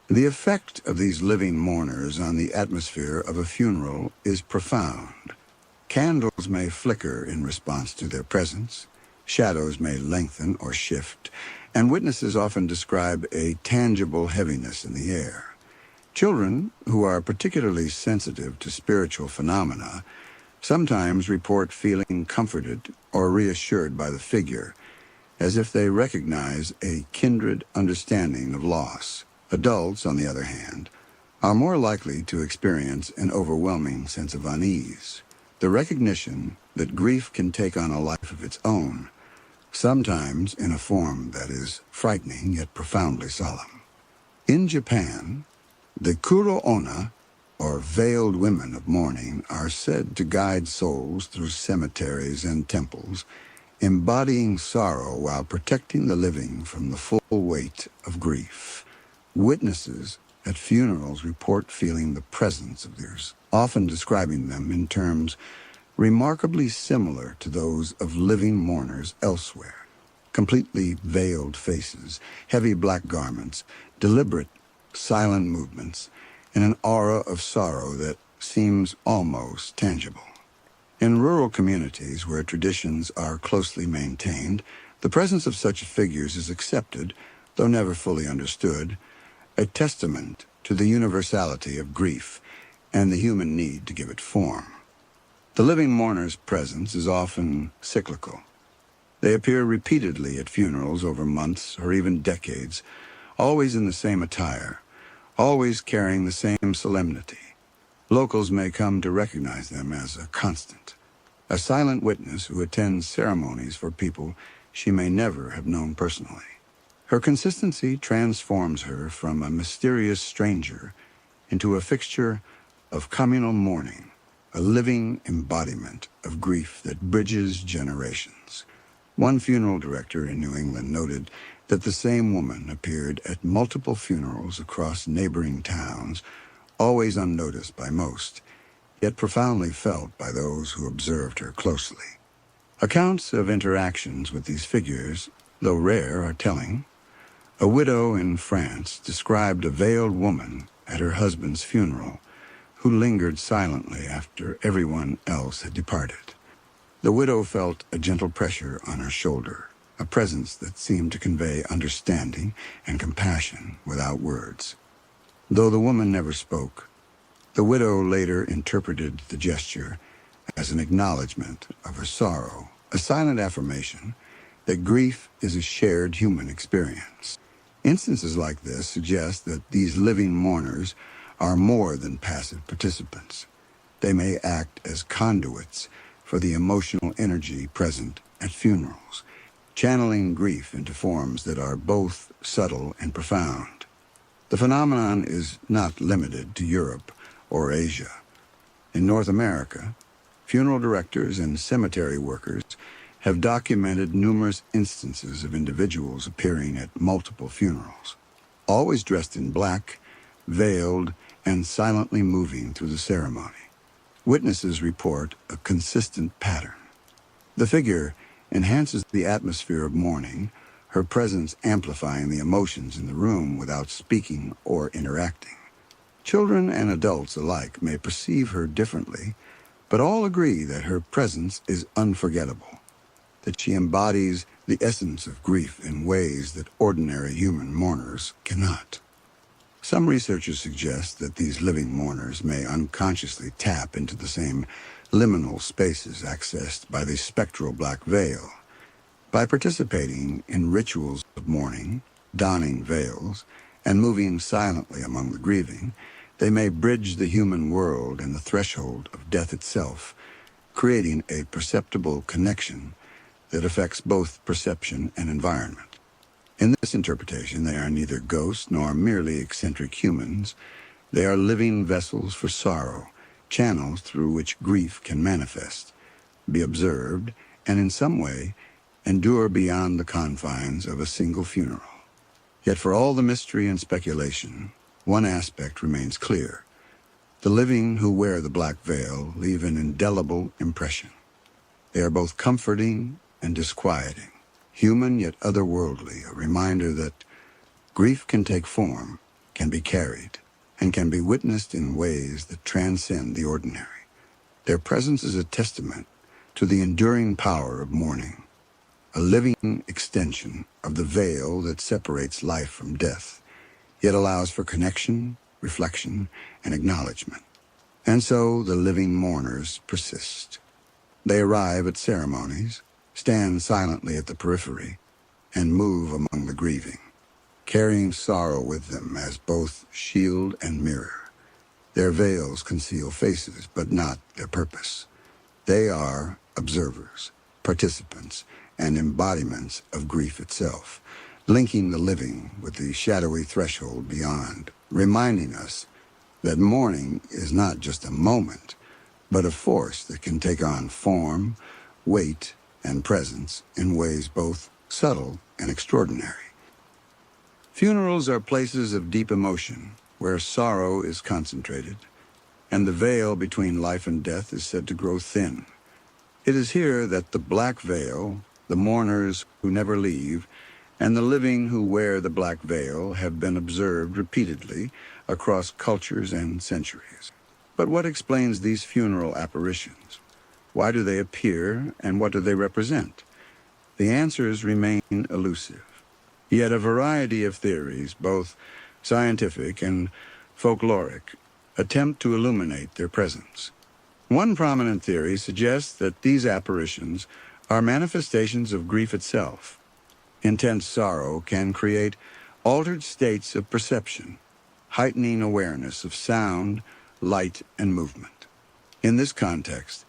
The effect of these living mourners on the atmosphere of a funeral is profound. Candles may flicker in response to their presence, shadows may lengthen or shift, and witnesses often describe a tangible heaviness in the air. Children, who are particularly sensitive to spiritual phenomena, sometimes report feeling comforted or reassured by the figure, as if they recognize a kindred understanding of loss. Adults, on the other hand, are more likely to experience an overwhelming sense of unease, the recognition that grief can take on a life of its own, sometimes in a form that is frightening yet profoundly solemn. In Japan, the kuro-onna, or veiled women of mourning, are said to guide souls through cemeteries and temples, embodying sorrow while protecting the living from the full weight of grief. Witnesses at funerals report feeling the presence of theirs, often describing them in terms remarkably similar to those of living mourners elsewhere. Completely veiled faces, heavy black garments, deliberate, silent movements, and an aura of sorrow that seems almost tangible. In rural communities where traditions are closely maintained, the presence of such figures is accepted, though never fully understood, a testament to the universality of grief and the human need to give it form. The living mourner's presence is often cyclical. They appear repeatedly at funerals over months or even decades, always in the same attire, always carrying the same solemnity. Locals may come to recognize them as a constant, a silent witness who attends ceremonies for people she may never have known personally. Her consistency transforms her from a mysterious stranger into a fixture of communal mourning, a living embodiment of grief that bridges generations. One funeral director in New England noted that the same woman appeared at multiple funerals across neighboring towns, always unnoticed by most, yet profoundly felt by those who observed her closely. Accounts of interactions with these figures, though rare, are telling. A widow in France described a veiled woman at her husband's funeral who lingered silently after everyone else had departed. The widow felt a gentle pressure on her shoulder, a presence that seemed to convey understanding and compassion without words. Though the woman never spoke, the widow later interpreted the gesture as an acknowledgement of her sorrow, a silent affirmation that grief is a shared human experience. Instances like this suggest that these living mourners are more than passive participants. They may act as conduits for the emotional energy present at funerals, channeling grief into forms that are both subtle and profound. The phenomenon is not limited to Europe or Asia. In North America, funeral directors and cemetery workers have documented numerous instances of individuals appearing at multiple funerals, always dressed in black, veiled, and silently moving through the ceremony. Witnesses report a consistent pattern. The figure enhances the atmosphere of mourning, her presence amplifying the emotions in the room without speaking or interacting. Children and adults alike may perceive her differently, but all agree that her presence is unforgettable, that she embodies the essence of grief in ways that ordinary human mourners cannot. Some researchers suggest that these living mourners may unconsciously tap into the same liminal spaces accessed by the spectral black veil. By participating in rituals of mourning, donning veils, and moving silently among the grieving, They may bridge the human world and the threshold of death itself, creating a perceptible connection that affects both perception and environment. In this interpretation, they are neither ghosts nor merely eccentric humans. They are living vessels for sorrow, channels through which grief can manifest, be observed, and in some way endure beyond the confines of a single funeral. Yet for all the mystery and speculation, one aspect remains clear. The living who wear the black veil leave an indelible impression. They are both comforting and disquieting, human yet otherworldly, a reminder that grief can take form, can be carried, and can be witnessed in ways that transcend the ordinary. Their presence is a testament to the enduring power of mourning, a living extension of the veil that separates life from death, yet allows for connection, reflection, and acknowledgement. And so the living mourners persist. They arrive at ceremonies, stand silently at the periphery, and move among the grieving, carrying sorrow with them as both shield and mirror. Their veils conceal faces, but not their purpose. They are observers, participants, and embodiments of grief itself, linking the living with the shadowy threshold beyond, reminding us that mourning is not just a moment, but a force that can take on form, weight, and presence in ways both subtle and extraordinary. Funerals are places of deep emotion, where sorrow is concentrated, and the veil between life and death is said to grow thin. It is here that the black veil, the mourners who never leave, and the living who wear the black veil have been observed repeatedly across cultures and centuries. But what explains these funeral apparitions? Why do they appear, and what do they represent? The answers remain elusive. Yet a variety of theories, both scientific and folkloric, attempt to illuminate their presence. One prominent theory suggests that these apparitions are manifestations of grief itself. Intense sorrow can create altered states of perception, heightening awareness of sound, light, and movement. In this context,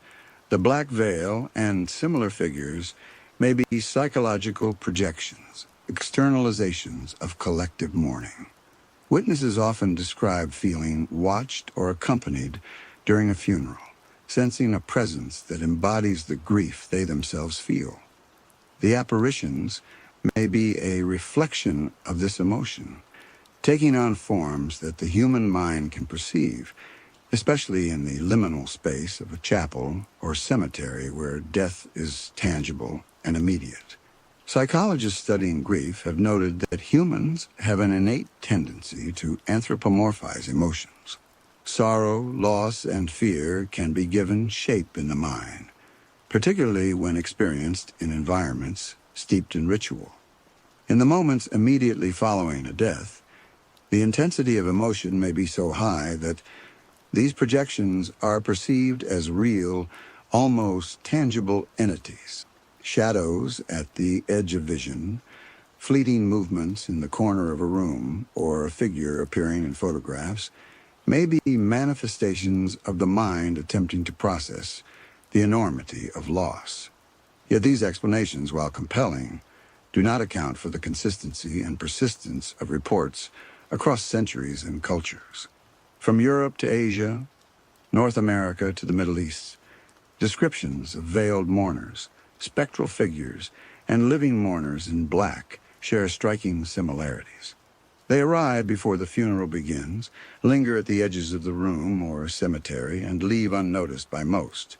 the black veil and similar figures may be psychological projections, externalizations of collective mourning. Witnesses often describe feeling watched or accompanied during a funeral, sensing a presence that embodies the grief they themselves feel. The apparitions may be a reflection of this emotion, taking on forms that the human mind can perceive, especially in the liminal space of a chapel or cemetery where death is tangible and immediate. Psychologists studying grief have noted that humans have an innate tendency to anthropomorphize emotions. Sorrow, loss, and fear can be given shape in the mind, particularly when experienced in environments steeped in ritual. In the moments immediately following a death, the intensity of emotion may be so high that these projections are perceived as real, almost tangible entities. Shadows at the edge of vision, fleeting movements in the corner of a room, or a figure appearing in photographs may be manifestations of the mind attempting to process the enormity of loss. Yet these explanations, while compelling, do not account for the consistency and persistence of reports across centuries and cultures. From Europe to Asia, North America to the Middle East, descriptions of veiled mourners, spectral figures, and living mourners in black share striking similarities. They arrive before the funeral begins, linger at the edges of the room or cemetery, and leave unnoticed by most.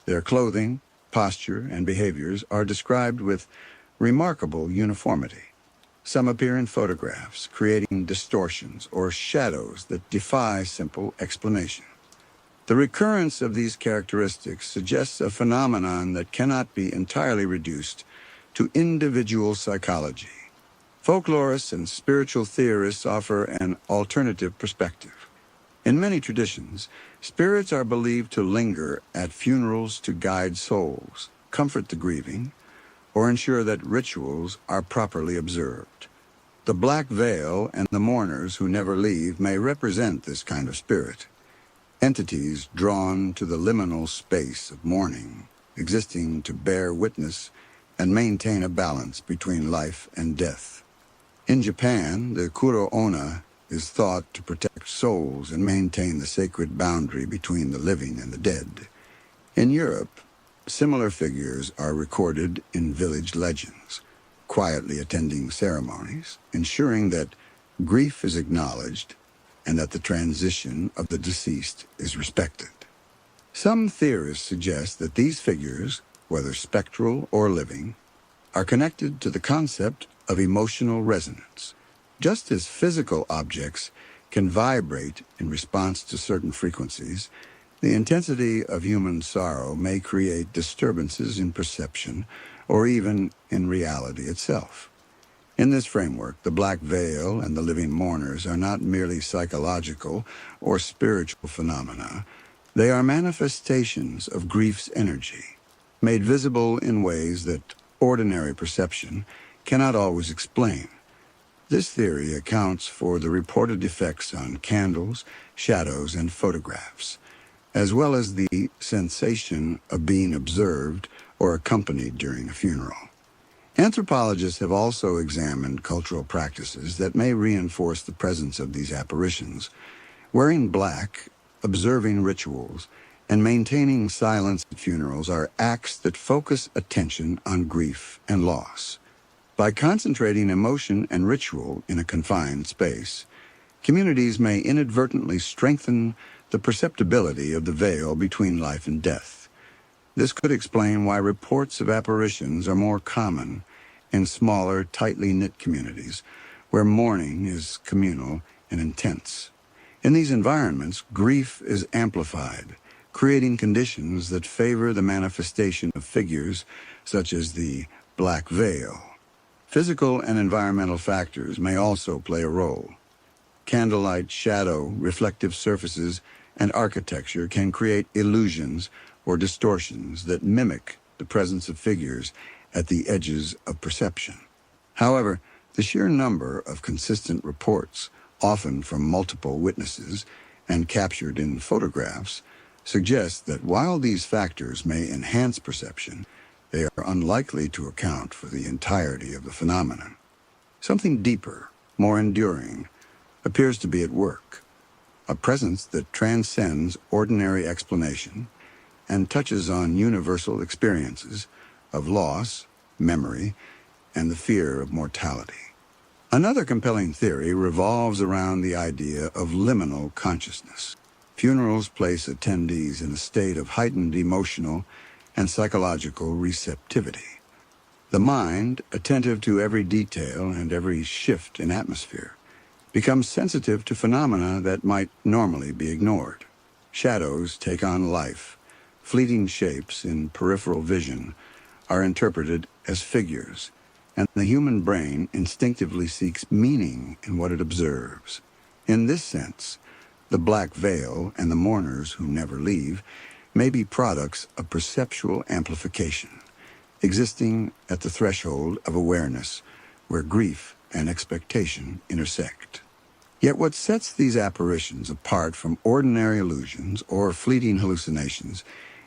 Their clothing, posture, and behaviors are described with remarkable uniformity. Some appear in photographs, creating distortions or shadows that defy simple explanation. The recurrence of these characteristics suggests a phenomenon that cannot be entirely reduced to individual psychology. Folklorists and spiritual theorists offer an alternative perspective. In many traditions, spirits are believed to linger at funerals to guide souls, comfort the grieving, or ensure that rituals are properly observed. The black veil and the mourners who never leave may represent this kind of spirit. Entities drawn to the liminal space of mourning, existing to bear witness and maintain a balance between life and death. In Japan, the Kuro-onna is thought to protect souls and maintain the sacred boundary between the living and the dead. In Europe, similar figures are recorded in village legends, quietly attending ceremonies, ensuring that grief is acknowledged and that the transition of the deceased is respected. Some theorists suggest that these figures, whether spectral or living, are connected to the concept of emotional resonance. Just as physical objects can vibrate in response to certain frequencies, the intensity of human sorrow may create disturbances in perception or even in reality itself. In this framework, the black veil and the living mourners are not merely psychological or spiritual phenomena. They are manifestations of grief's energy, made visible in ways that ordinary perception cannot always explain. This theory accounts for the reported effects on candles, shadows, and photographs, as well as the sensation of being observed or accompanied during a funeral. Anthropologists have also examined cultural practices that may reinforce the presence of these apparitions. Wearing black, observing rituals, and maintaining silence at funerals are acts that focus attention on grief and loss. By concentrating emotion and ritual in a confined space, communities may inadvertently strengthen the perceptibility of the veil between life and death. This could explain why reports of apparitions are more common in smaller, tightly knit communities, where mourning is communal and intense. In these environments, grief is amplified, creating conditions that favor the manifestation of figures such as the black veil. Physical and environmental factors may also play a role. Candlelight, shadow, reflective surfaces, and architecture can create illusions or distortions that mimic the presence of figures at the edges of perception. However, the sheer number of consistent reports, often from multiple witnesses and captured in photographs, suggests that while these factors may enhance perception, they are unlikely to account for the entirety of the phenomenon. Something deeper, more enduring, appears to be at work, a presence that transcends ordinary explanation and touches on universal experiences of loss, memory, and the fear of mortality. Another compelling theory revolves around the idea of liminal consciousness. Funerals place attendees in a state of heightened emotional and psychological receptivity. The mind, attentive to every detail and every shift in atmosphere, becomes sensitive to phenomena that might normally be ignored. Shadows take on life. Fleeting shapes in peripheral vision are interpreted as figures, and the human brain instinctively seeks meaning in what it observes. In this sense, the black veil and the mourners who never leave may be products of perceptual amplification, existing at the threshold of awareness where grief and expectation intersect. Yet what sets these apparitions apart from ordinary illusions or fleeting hallucinations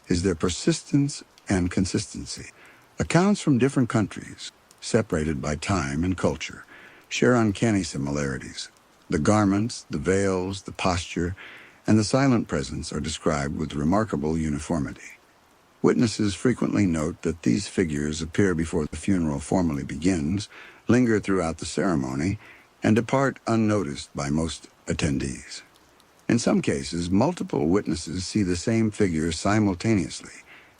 is their persistence and consistency. Accounts from different countries, separated by time and culture, share uncanny similarities. The garments, the veils, the posture, and the silent presence are described with remarkable uniformity. Witnesses frequently note that these figures appear before the funeral formally begins, linger throughout the ceremony, and depart unnoticed by most attendees. In some cases, multiple witnesses see the same figures simultaneously,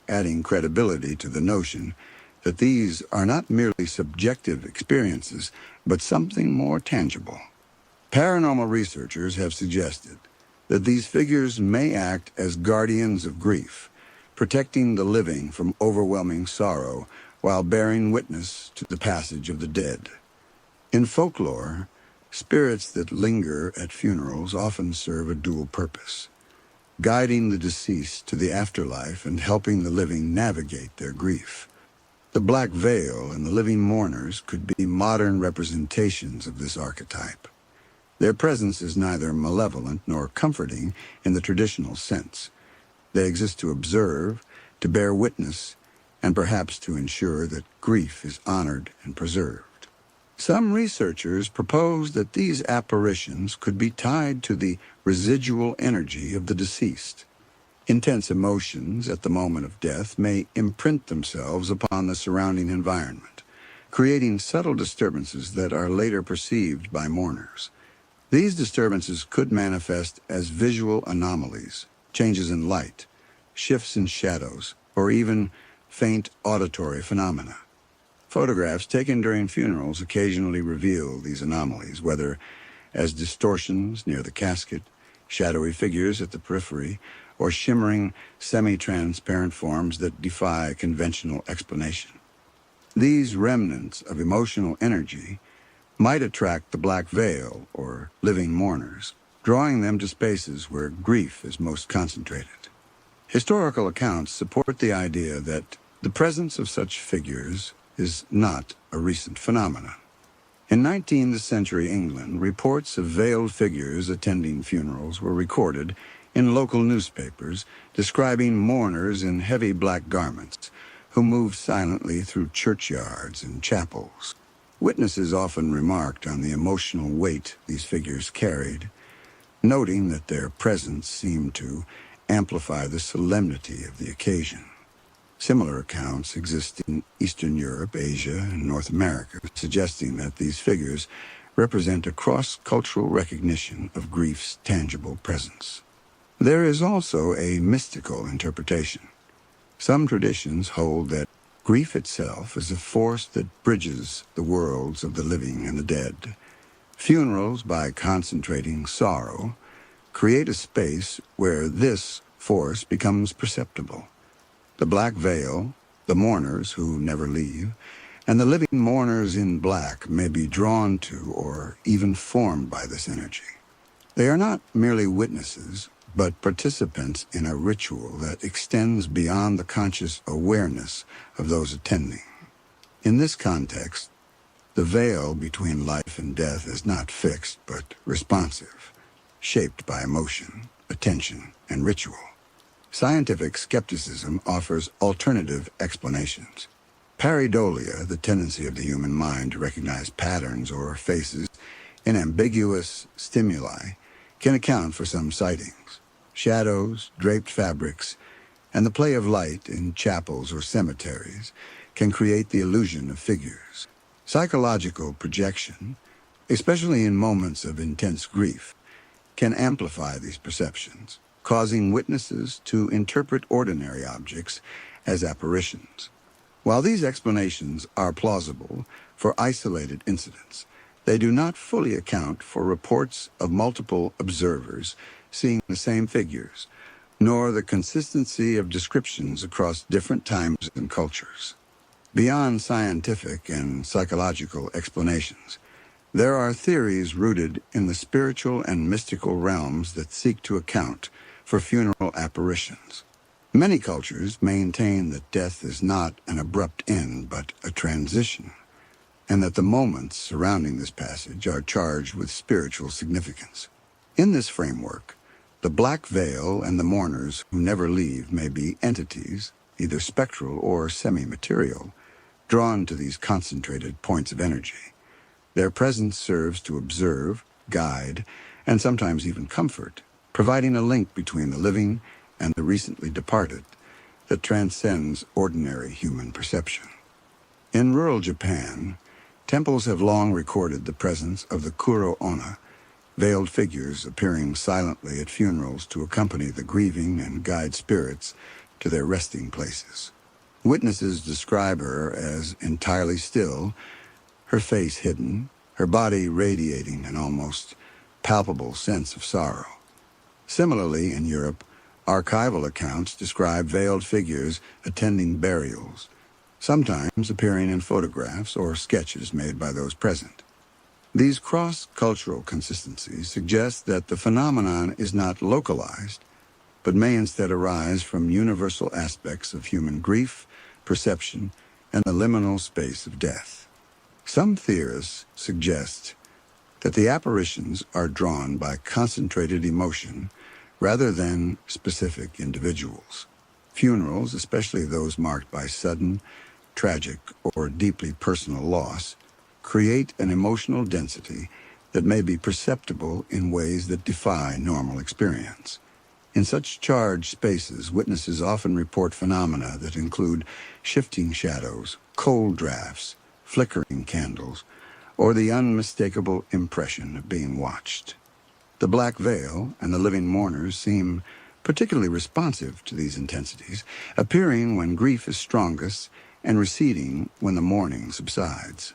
adding credibility to the notion that these are not merely subjective experiences, but something more tangible. Paranormal researchers have suggested that these figures may act as guardians of grief, protecting the living from overwhelming sorrow while bearing witness to the passage of the dead. In folklore, spirits that linger at funerals often serve a dual purpose, guiding the deceased to the afterlife and helping the living navigate their grief. The black veil and the living mourners could be modern representations of this archetype. Their presence is neither malevolent nor comforting in the traditional sense. They exist to observe, to bear witness, and perhaps to ensure that grief is honored and preserved. Some researchers propose that these apparitions could be tied to the residual energy of the deceased. Intense emotions at the moment of death may imprint themselves upon the surrounding environment, creating subtle disturbances that are later perceived by mourners. These disturbances could manifest as visual anomalies, changes in light, shifts in shadows, or even faint auditory phenomena. Photographs taken during funerals occasionally reveal these anomalies, whether as distortions near the casket, shadowy figures at the periphery, or shimmering, semi-transparent forms that defy conventional explanation. These remnants of emotional energy might attract the black veil, or living mourners, drawing them to spaces where grief is most concentrated. Historical accounts support the idea that the presence of such figures is not a recent phenomenon. In 19th century England, reports of veiled figures attending funerals were recorded in local newspapers describing mourners in heavy black garments who moved silently through churchyards and chapels. Witnesses often remarked on the emotional weight these figures carried, noting that their presence seemed to amplify the solemnity of the occasion. Similar accounts exist in Eastern Europe, Asia, and North America, suggesting that these figures represent a cross-cultural recognition of grief's tangible presence. There is also a mystical interpretation. Some traditions hold that grief itself is a force that bridges the worlds of the living and the dead. Funerals, by concentrating sorrow, create a space where this force becomes perceptible. The black veil, the mourners who never leave, and the living mourners in black may be drawn to or even formed by this energy. They are not merely witnesses, but participants in a ritual that extends beyond the conscious awareness of those attending. In this context, the veil between life and death is not fixed, but responsive, shaped by emotion, attention, and ritual. Scientific skepticism offers alternative explanations. Pareidolia, the tendency of the human mind to recognize patterns or faces in ambiguous stimuli, can account for some sightings. Shadows, draped fabrics, and the play of light in chapels or cemeteries can create the illusion of figures. Psychological projection, especially in moments of intense grief, can amplify these perceptions, causing witnesses to interpret ordinary objects as apparitions. While these explanations are plausible for isolated incidents, they do not fully account for reports of multiple observers seeing the same figures, nor the consistency of descriptions across different times and cultures. Beyond scientific and psychological explanations, there are theories rooted in the spiritual and mystical realms that seek to account for funeral apparitions. Many cultures maintain that death is not an abrupt end, but a transition, and that the moments surrounding this passage are charged with spiritual significance. In this framework, the black veil and the mourners who never leave may be entities, either spectral or semi-material, drawn to these concentrated points of energy. Their presence serves to observe, guide, and sometimes even comfort, providing a link between the living and the recently departed that transcends ordinary human perception. In rural Japan, temples have long recorded the presence of the kuro-onna, veiled figures appearing silently at funerals to accompany the grieving and guide spirits to their resting places. Witnesses describe her as entirely still, her face hidden, her body radiating an almost palpable sense of sorrow. Similarly, in Europe, archival accounts describe veiled figures attending burials, sometimes appearing in photographs or sketches made by those present. These cross-cultural consistencies suggest that the phenomenon is not localized, but may instead arise from universal aspects of human grief, perception, and the liminal space of death. Some theorists suggest that the apparitions are drawn by concentrated emotion rather than specific individuals. Funerals, especially those marked by sudden, tragic, or deeply personal loss, create an emotional density that may be perceptible in ways that defy normal experience. In such charged spaces, witnesses often report phenomena that include shifting shadows, cold drafts, flickering candles, or the unmistakable impression of being watched. The black veil and the living mourners seem particularly responsive to these intensities, appearing when grief is strongest and receding when the mourning subsides.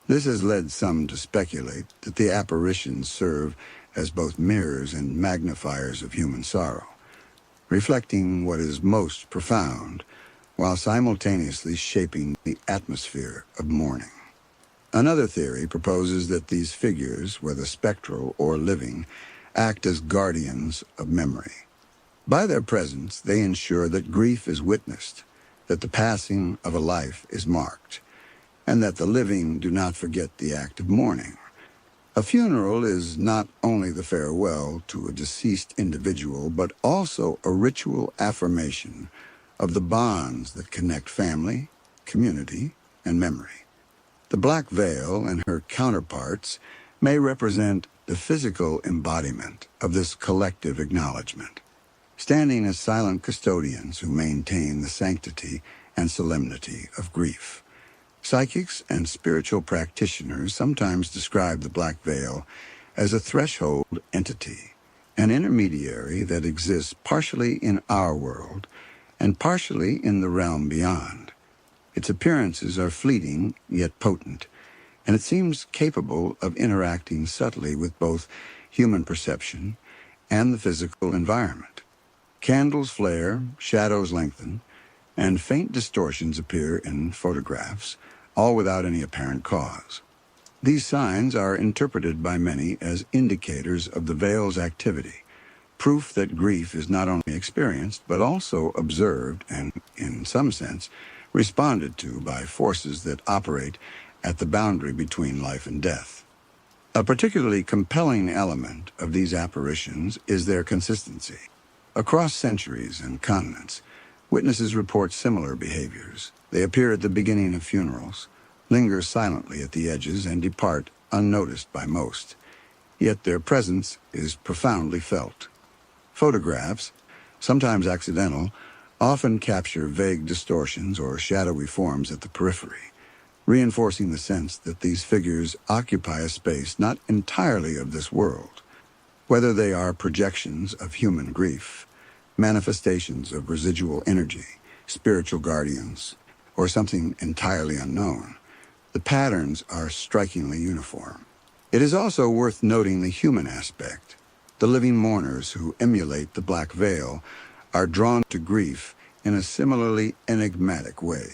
This has led some to speculate that the apparitions serve as both mirrors and magnifiers of human sorrow, reflecting what is most profound while simultaneously shaping the atmosphere of mourning. Another theory proposes that these figures, whether spectral or living, act as guardians of memory. By their presence, they ensure that grief is witnessed, that the passing of a life is marked, and that the living do not forget the act of mourning. A funeral is not only the farewell to a deceased individual, but also a ritual affirmation of the bonds that connect family, community, and memory. The black veil and her counterparts may represent the physical embodiment of this collective acknowledgement, standing as silent custodians who maintain the sanctity and solemnity of grief. Psychics and spiritual practitioners sometimes describe the black veil as a threshold entity, an intermediary that exists partially in our world and partially in the realm beyond. Its appearances are fleeting yet potent, and it seems capable of interacting subtly with both human perception and the physical environment. Candles flare, shadows lengthen, and faint distortions appear in photographs, all without any apparent cause. These signs are interpreted by many as indicators of the veil's activity, proof that grief is not only experienced, but also observed and, in some sense, responded to by forces that operate at the boundary between life and death. A particularly compelling element of these apparitions is their consistency. Across centuries and continents, witnesses report similar behaviors. They appear at the beginning of funerals, linger silently at the edges, and depart unnoticed by most. Yet their presence is profoundly felt. Photographs, sometimes accidental, often capture vague distortions or shadowy forms at the periphery, reinforcing the sense that these figures occupy a space not entirely of this world. Whether they are projections of human grief, manifestations of residual energy, spiritual guardians, or something entirely unknown, the patterns are strikingly uniform. It is also worth noting the human aspect. The living mourners who emulate the black veil are drawn to grief in a similarly enigmatic way.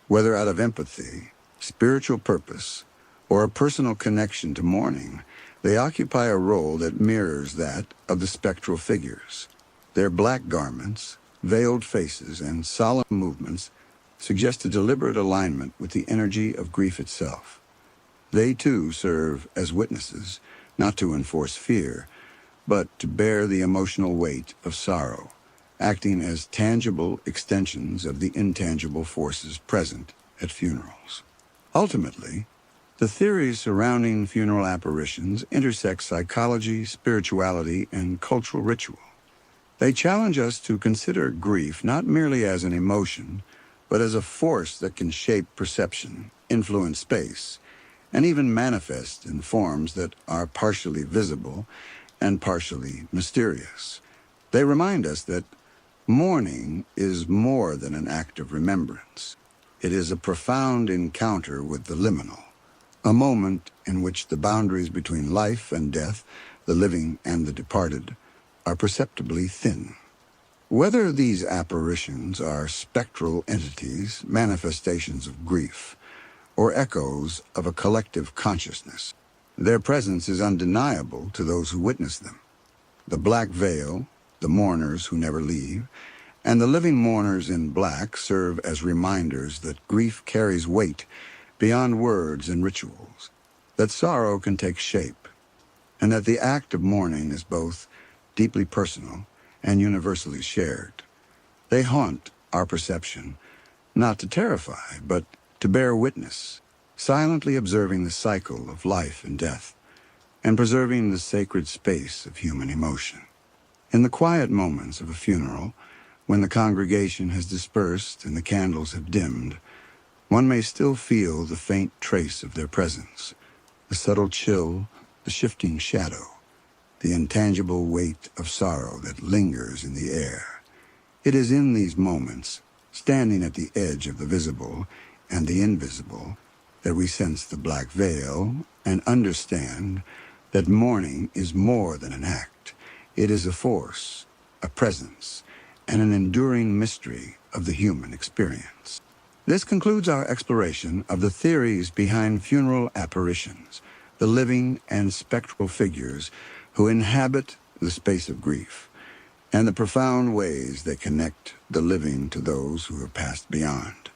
Whether out of empathy, spiritual purpose, or a personal connection to mourning, they occupy a role that mirrors that of the spectral figures. Their black garments, veiled faces, and solemn movements suggest a deliberate alignment with the energy of grief itself. They, too, serve as witnesses, not to enforce fear, but to bear the emotional weight of sorrow, acting as tangible extensions of the intangible forces present at funerals. Ultimately, the theories surrounding funeral apparitions intersect psychology, spirituality, and cultural ritual. They challenge us to consider grief not merely as an emotion, but as a force that can shape perception, influence space, and even manifest in forms that are partially visible and partially mysterious. They remind us that mourning is more than an act of remembrance. It is a profound encounter with the liminal, a moment in which the boundaries between life and death, the living and the departed, are perceptibly thin. Whether these apparitions are spectral entities, manifestations of grief, or echoes of a collective consciousness, their presence is undeniable to those who witness them. The black veil, the mourners who never leave, And the living mourners in black serve as reminders that grief carries weight beyond words and rituals, that sorrow can take shape, and that the act of mourning is both deeply personal and universally shared. They haunt our perception, not to terrify, but to bear witness, silently observing the cycle of life and death, and preserving the sacred space of human emotion. In the quiet moments of a funeral, when the congregation has dispersed and the candles have dimmed, one may still feel the faint trace of their presence, the subtle chill, the shifting shadow, the intangible weight of sorrow that lingers in the air. It is in these moments, standing at the edge of the visible and the invisible, that we sense the black veil and understand that mourning is more than an act. It is a force, a presence, and an enduring mystery of the human experience. This concludes our exploration of the theories behind funeral apparitions, the living and spectral figures who inhabit the space of grief, and the profound ways they connect the living to those who have passed beyond.